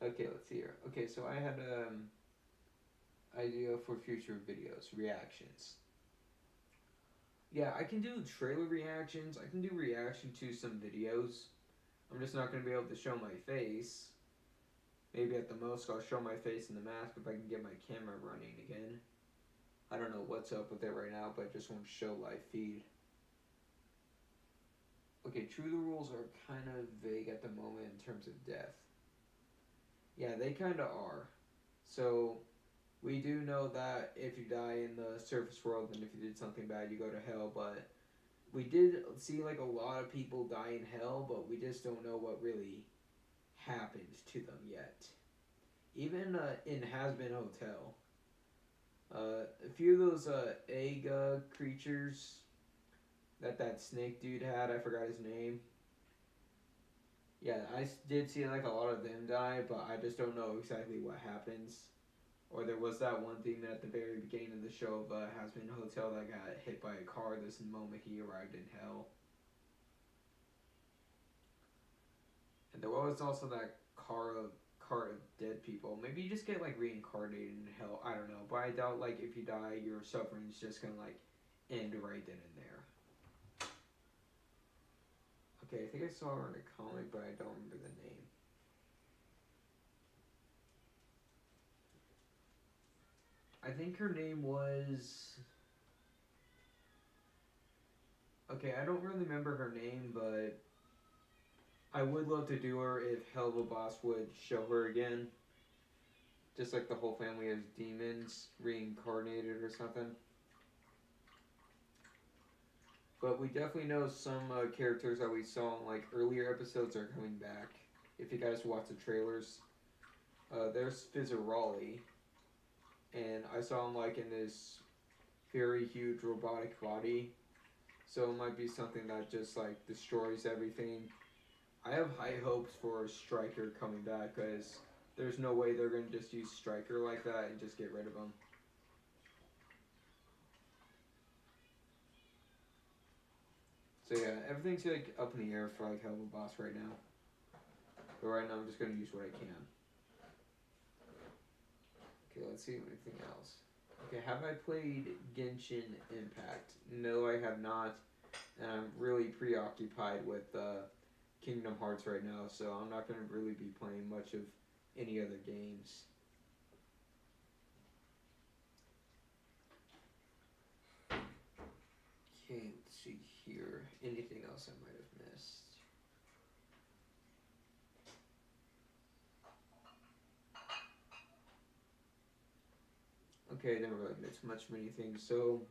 Speaker 1: Okay, let's see here. Okay, so I had idea for future videos, reactions. Yeah, I can do trailer reactions. I can do reaction to some videos. I'm just not going to be able to show my face. Maybe at the most I'll show my face in the mask if I can get my camera running again. I don't know what's up with it right now, but I just won't show live feed. Okay, true, the rules are kind of vague at the moment in terms of death. Yeah, they kind of are. So, we do know that if you die in the surface world, and if you did something bad, you go to hell, but we did see like a lot of people die in hell, but we just don't know what really happened to them yet. Even in Hazbin Hotel, a few of those egg creatures that snake dude had, I forgot his name. Yeah, I did see like a lot of them die, but I just don't know exactly what happens. Or there was that one demon at the very beginning of the show of Hazbin Hotel that got hit by a car this moment he arrived in hell. And there was also that car of dead people. Maybe you just get like reincarnated in hell. I don't know, but I doubt like if you die, your suffering's just gonna like end right then and there. Okay, I think I saw her in a comic, but I don't remember the name. I think her name was... Okay, I don't really remember her name, but I would love to do her if Helluva Boss would show her again. Just like the whole family as demons reincarnated or something. But we definitely know some characters that we saw in like earlier episodes are coming back. If you guys watch the trailers, there's Fizzarolli, and I saw him like in this very huge robotic body. So it might be something that just like destroys everything. I have high hopes for Stryker coming back because there's no way they're gonna just use Stryker like that and just get rid of him. So yeah, everything's like up in the air for like Helluva Boss right now. But right now I'm just gonna use what I can. Okay, let's see anything else. Okay, have I played Genshin Impact? No, I have not. And I'm really preoccupied with Kingdom Hearts right now, so I'm not going to really be playing much of any other games. Okay, let's see here. Anything else I might have missed? Okay, I never really missed much of anything. So,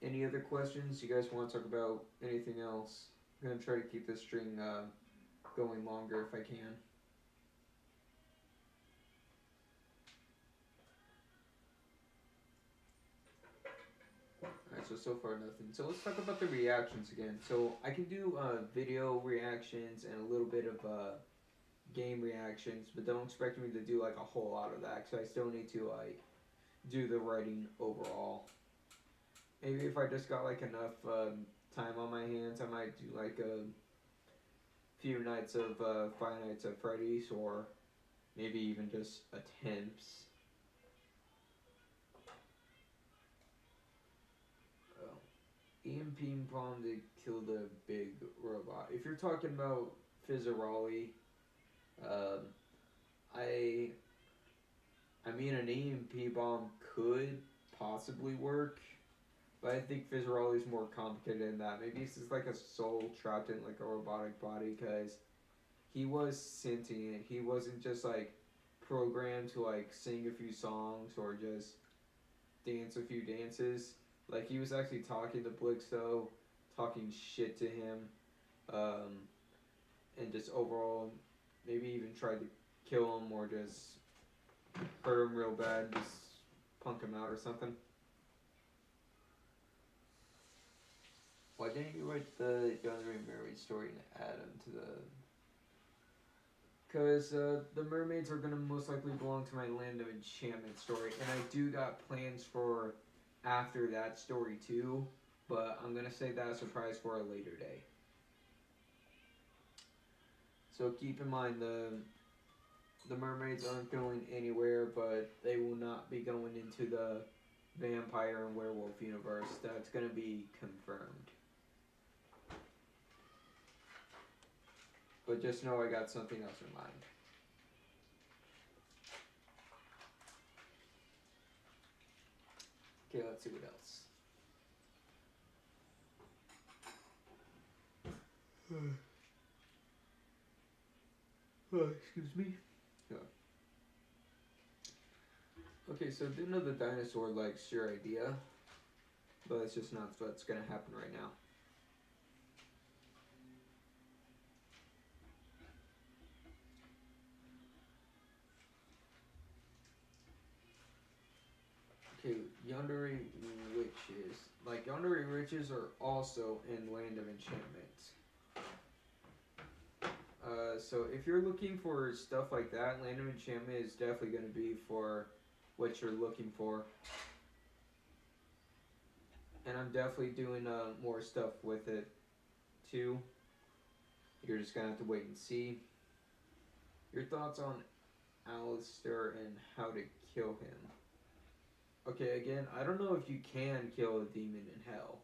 Speaker 1: any other questions? You guys want to talk about anything else? I'm going to try to keep this string going longer if I can. Alright, so far nothing. So let's talk about the reactions again. So I can do video reactions and a little bit of game reactions, but don't expect me to do like a whole lot of that because I still need to like do the writing overall. Maybe if I just got like enough time on my hands, I might do like a few nights of Five Nights at Freddy's, or maybe even just attempts. Oh. EMP bomb to kill the big robot. If you're talking about Fizzaroli, um, I I mean an EMP bomb could possibly work, but I think Fizzaroli is more complicated than that. Maybe it's just like a soul trapped in like a robotic body, because he was sentient. He wasn't just like programmed to like sing a few songs or just dance a few dances. Like he was actually talking to Blixo, talking shit to him, um, and just overall maybe even tried to kill him or just hurt him real bad, just punk him out or something. Why didn't you write the Yandere Mermaid story and add him to the? Because the mermaids are gonna most likely belong to my Land of Enchantment story, and I do got plans for after that story too, but I'm gonna save that a surprise for a later day. So keep in mind the mermaids aren't going anywhere, but they will not be going into the vampire and werewolf universe. That's gonna be confirmed. But just know I got something else in mind. Okay, let's see what else. Excuse me. Yeah. Okay, so do know the dinosaur likes your idea, but it's just not what's gonna happen right now. Okay, Yandere Witches. Like, Yandere Witches are also in Land of Enchantment. So if you're looking for stuff like that, Land of Enchantment is definitely going to be for what you're looking for. And I'm definitely doing more stuff with it too. You're just going to have to wait and see. Your thoughts on Alistair and how to kill him. Okay, again, I don't know if you can kill a demon in hell.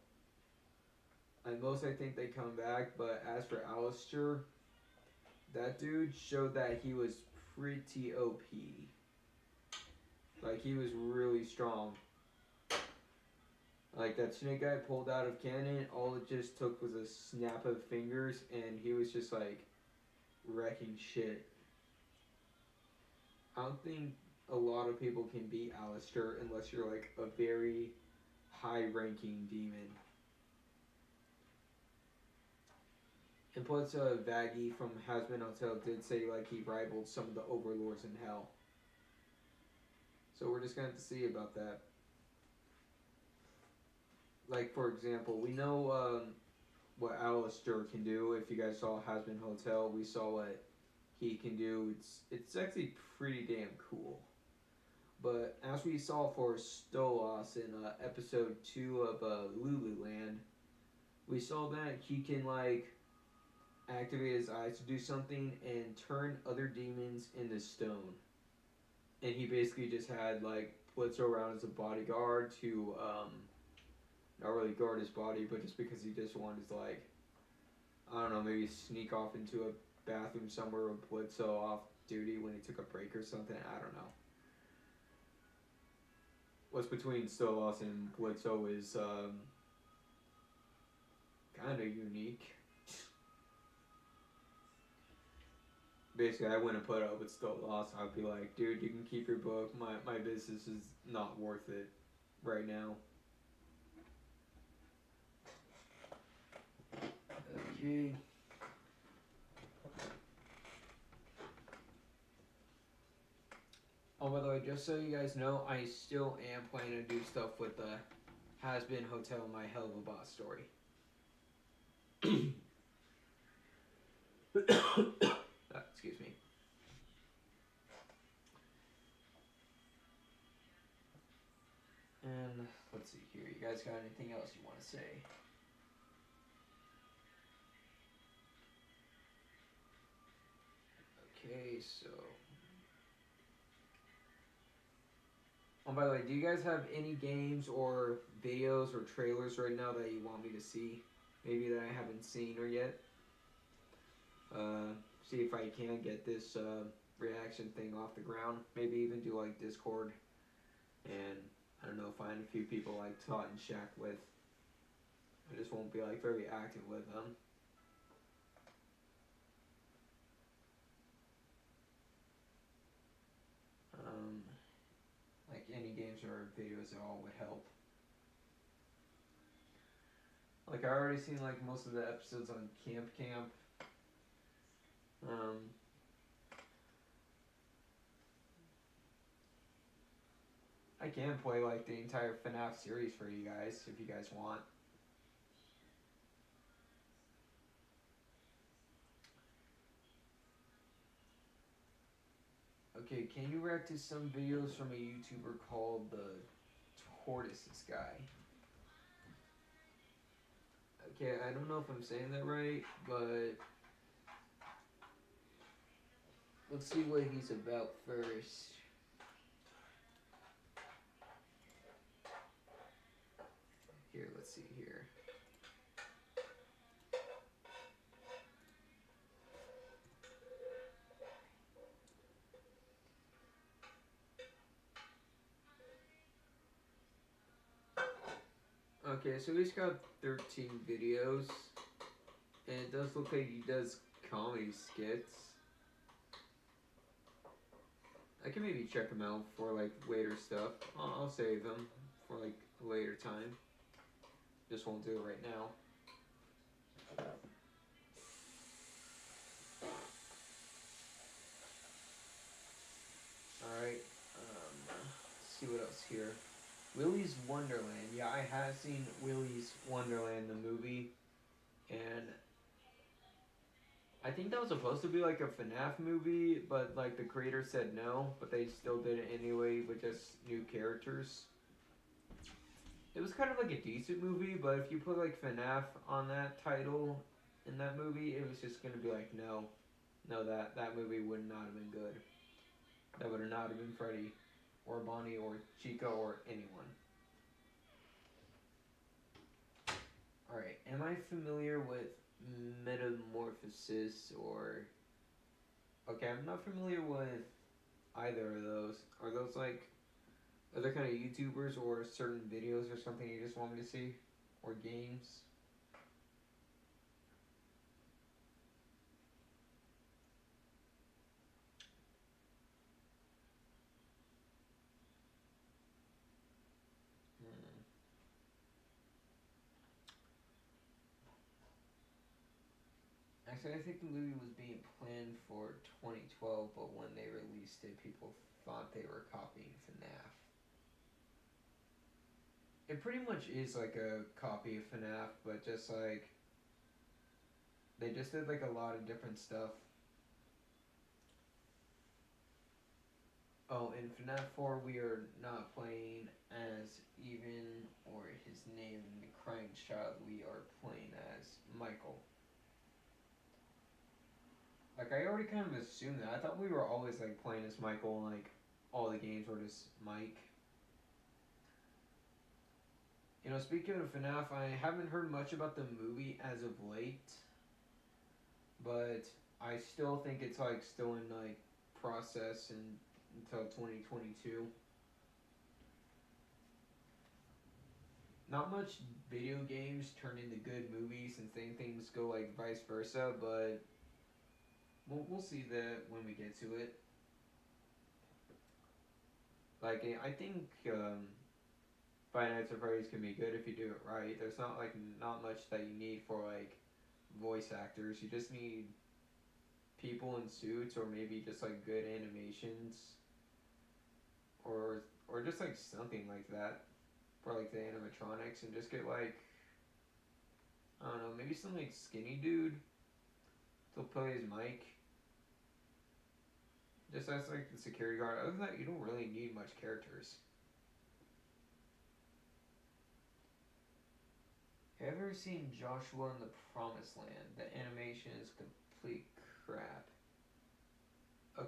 Speaker 1: I think they come back, but as for Alistair, that dude showed that he was pretty OP. Like, he was really strong. Like, that snake guy pulled out of cannon, all it just took was a snap of fingers, and he was just, like, wrecking shit. I don't think a lot of people can beat Alistair unless you're, like, a very high-ranking demon. And plus, Vaggie from Hazbin Hotel did say, like, he rivaled some of the overlords in hell. So we're just going to have to see about that. Like, for example, we know what Alistair can do. If you guys saw Hazbin Hotel, we saw what he can do. It's actually pretty damn cool. But as we saw for Stolas in episode 2 of Lululand, we saw that he can, like, activate his eyes to do something and turn other demons into stone. And he basically just had, like, Blitzo around as a bodyguard to, not really guard his body, but just because he just wanted to, like, I don't know, maybe sneak off into a bathroom somewhere with Blitzo off duty when he took a break or something. I don't know. What's between Stolas and Blitzo is kind of unique. Basically, I wouldn't put up with Stolas. I'd be like, dude, you can keep your book. My business is not worth it right now. Okay. Oh, by the way, just so you guys know, I still am planning to do stuff with the Hazbin Hotel, my Hell of a Boss story. Excuse me. And let's see here. You guys got anything else you want to say? Okay, so. Oh, by the way, do you guys have any games or videos or trailers right now that you want me to see? Maybe that I haven't seen or yet? Uh, See if I can get this reaction thing off the ground. Maybe even do like Discord and I don't know, find a few people like Todd and Shaq with. I just won't be like very active with them. Um, like any games or videos at all would help. Like I already seen like most of the episodes on Camp Camp. Um, I can play like the entire FNAF series for you guys if you guys want. Okay, can you react to some videos from a YouTuber called the Tortoises Guy? Okay, I don't know if I'm saying that right, but let's see what he's about first. Here, let's see here. Okay, so he's got 13 videos, and it does look like he does comedy skits. I can maybe check him out for like later stuff. I'll save them for like a later time. Just won't do it right now. Alright, let's see what else here. Willy's Wonderland. Yeah, I have seen Willy's Wonderland, the movie, and I think that was supposed to be like a FNAF movie, but like the creator said no, but they still did it anyway with just new characters. It was kind of like a decent movie, but if you put like FNAF on that title in that movie, it was just gonna be like no, that movie would not have been good. That would have not have been Freddy, or Bonnie, or Chica, or anyone. Alright, am I familiar with Metamorphosis or... Okay, I'm not familiar with either of those. Are those like other kind of YouTubers or certain videos or something you just want me to see? Or games? Hmm. Actually, I think the movie was being planned for 2012, but when they released it, people thought they were copying FNAF. It pretty much is like a copy of FNAF, but just like they just did like a lot of different stuff. Oh, in FNAF 4, we are not playing as Even or his name, the crying child. We are playing as Michael. Like I already kind of assumed that. I thought we were always like playing as Michael, and like all the games were just Mike. You know, speaking of FNAF, I haven't heard much about the movie as of late, but I still think it's like still in like process and until 2022. Not much video games turn into good movies, and same things go like vice versa, but we'll see that when we get to it. Like I think Five Nights at Freddy's can be good if you do it right. There's not much that you need for like voice actors. You just need people in suits or maybe just like good animations or just like something like that for like the animatronics and just get like I don't know, maybe some like skinny dude to play as Mike. Just as like the security guard. Other than that, you don't really need much characters. Have you ever seen Joshua in the Promised Land? The animation is complete crap.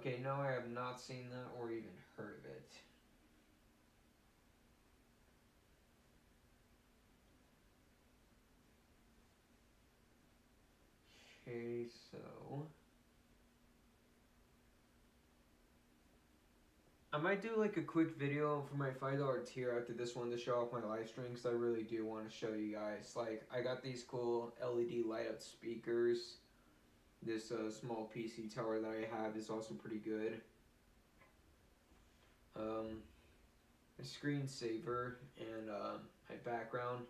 Speaker 1: Okay, no, I have not seen that or even heard of it. Okay, so I might do like a quick video for my $5 tier after this one to show off my live stream because I really do want to show you guys. Like, I got these cool LED light up speakers. This small PC tower that I have is also pretty good. A screensaver and my background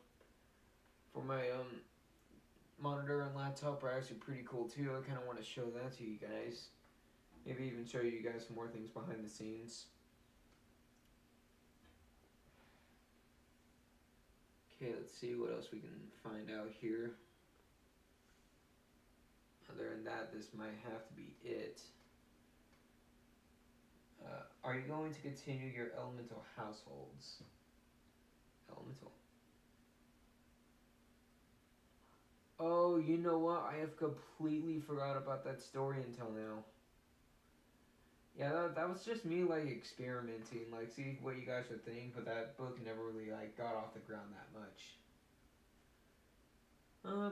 Speaker 1: for my monitor and laptop are actually pretty cool too. I kind of want to show that to you guys. Maybe even show you guys some more things behind the scenes. Okay, let's see what else we can find out here. Other than that, this might have to be it. Are you going to continue your elemental households? Elemental. Oh, you know what? I have completely forgot about that story until now. Yeah, that was just me, like, experimenting, like, see what you guys would think, but that book never really, like, got off the ground that much.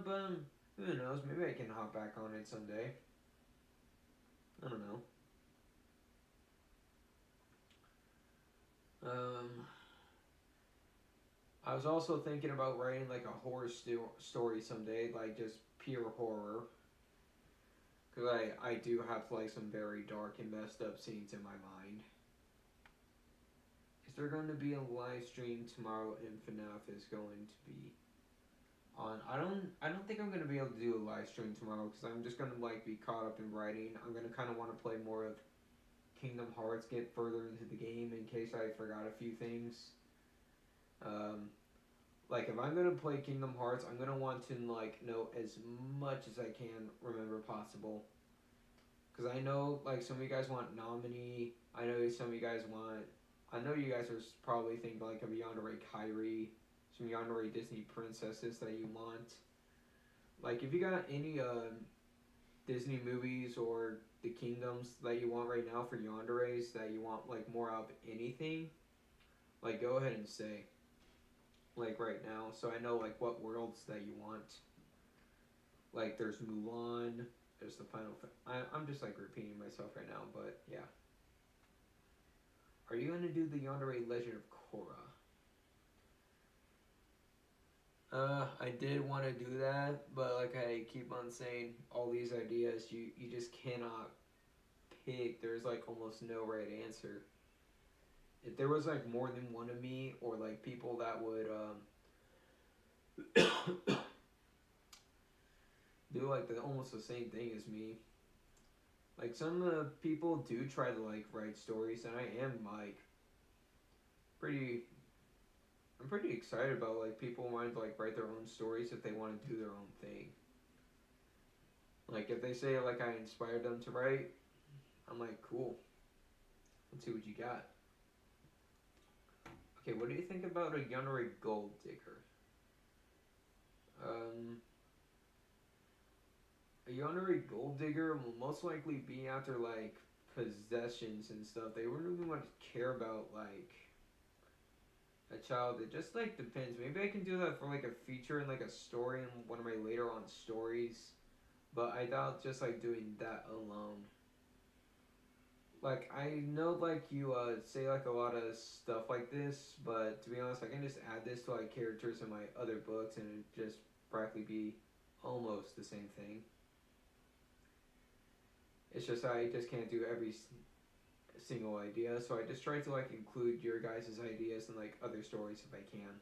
Speaker 1: But, who knows, maybe I can hop back on it someday. I don't know. I was also thinking about writing, like, a horror story someday, like, just pure horror. Because I do have, like, some very dark and messed up scenes in my mind. Is there going to be a live stream tomorrow and FNAF is going to be on? I don't think I'm going to be able to do a live stream tomorrow because I'm just going to, like, be caught up in writing. I'm going to kind of want to play more of Kingdom Hearts, get further into the game in case I forgot a few things. Like, if I'm going to play Kingdom Hearts, I'm going to want to, like, know as much as I can remember possible. Because I know, like, some of you guys want Nominee. I know some of you guys want... I know you guys are probably thinking, like, of Yandere Kairi. Some Yandere Disney princesses that you want. Like, if you got any Disney movies or the kingdoms that you want right now for Yanderes that you want, like, more of anything, like, go ahead and say. Like, right now. So I know, like, what worlds that you want. Like, there's Mulan. There's the Final... I'm just, like, repeating myself right now, but, yeah. Are you going to do the Yandere Legend of Korra? I did want to do that, but like I keep on saying, all these ideas, you just cannot pick. There's, like, almost no right answer. If there was, like, more than one of me, or, like, people that would, do, like, almost the same thing as me. Like, some people do try to, like, write stories, and I am, like, I'm pretty excited about, like, people want to, like, write their own stories if they want to do their own thing. Like, if they say, like, I inspired them to write, I'm like, cool. Let's see what you got. Okay, what do you think about a Yandere Gold Digger? A Yandere Gold Digger will most likely be after, like, possessions and stuff. They wouldn't really much care about, like, a child. It just, like, depends. Maybe I can do that for, like, a feature and, like, a story in one of my later on stories. But I doubt just, like, doing that alone. Like, I know, like, you say, like, a lot of stuff like this, but to be honest, I can just add this to, like, characters in my other books and it just practically be almost the same thing. It's just I just can't do every single idea, so I just try to, like, include your guys' ideas in, like, other stories if I can.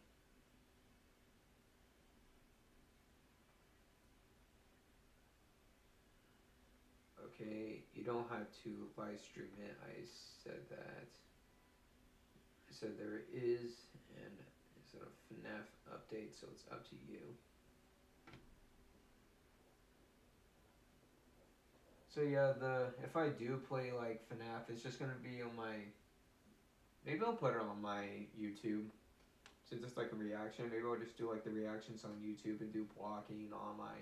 Speaker 1: Okay, you don't have to live stream it. I said that. I said there is, and it's a FNAF update, so it's up to you. So yeah, if I do play, like, FNAF, it's just gonna be on my... Maybe I'll put it on my YouTube. So just like a reaction. Maybe I'll just do, like, the reactions on YouTube and do blocking on my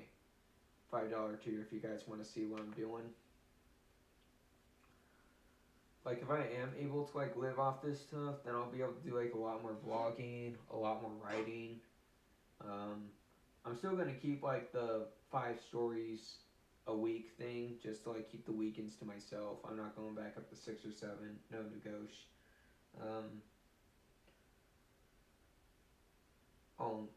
Speaker 1: $5 tier if you guys want to see what I'm doing. like if I am able to like live off this stuff, then I'll be able to do like a lot more vlogging, a lot more writing. Um, I'm still gonna keep like the 5 stories a week thing, just to like keep the weekends to myself. I'm not going back up to 6 or 7. No negotiation. Oh,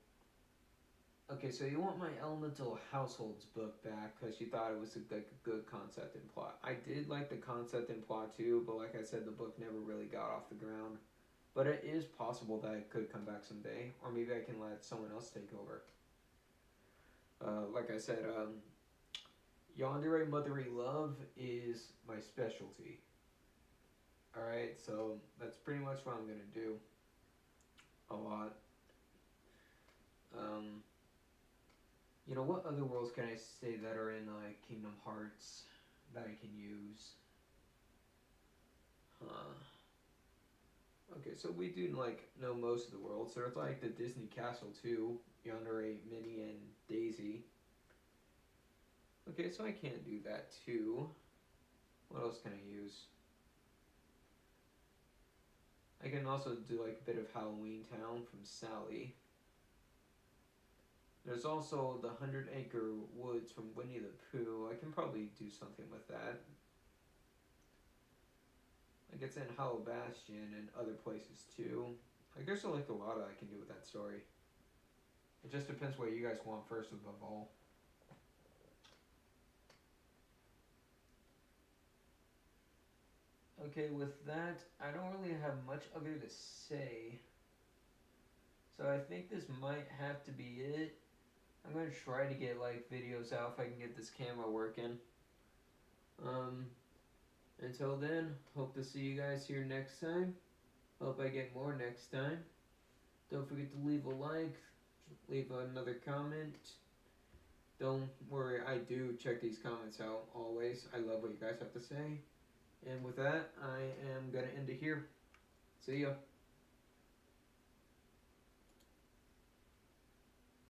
Speaker 1: okay. So you want my Elemental Households book back because you thought it was like a good concept and plot. I did like the concept and plot too, but like I said, the book never really got off the ground. But it is possible that it could come back someday, or maybe I can let someone else take over. Like I said, Yandere Mothery Love is my specialty. Alright, so that's pretty much what I'm gonna do. A lot. Um, you know, what other worlds can I say that are in Kingdom Hearts that I can use? Huh. Okay, so we do like know most of the worlds. There's like the Disney Castle too. Yandere, Minnie, and Daisy. Okay, so I can't do that too. What else can I use? I can also do like a bit of Halloween Town from Sally. There's also the 100-Acre Woods from Winnie the Pooh. I can probably do something with that. Like it's in Hollow Bastion and other places too. Like there's like a lot I can do with that story. It just depends what you guys want first above all. Okay, with that, I don't really have much other to say. So I think this might have to be it. I'm gonna try to get like videos out if I can get this camera working. Until then, hope to see you guys here next time. Hope I get more next time. Don't forget to leave a like, leave another comment. Don't worry, I do check these comments out always. I love what you guys have to say. And with that, I am gonna end it here. See ya.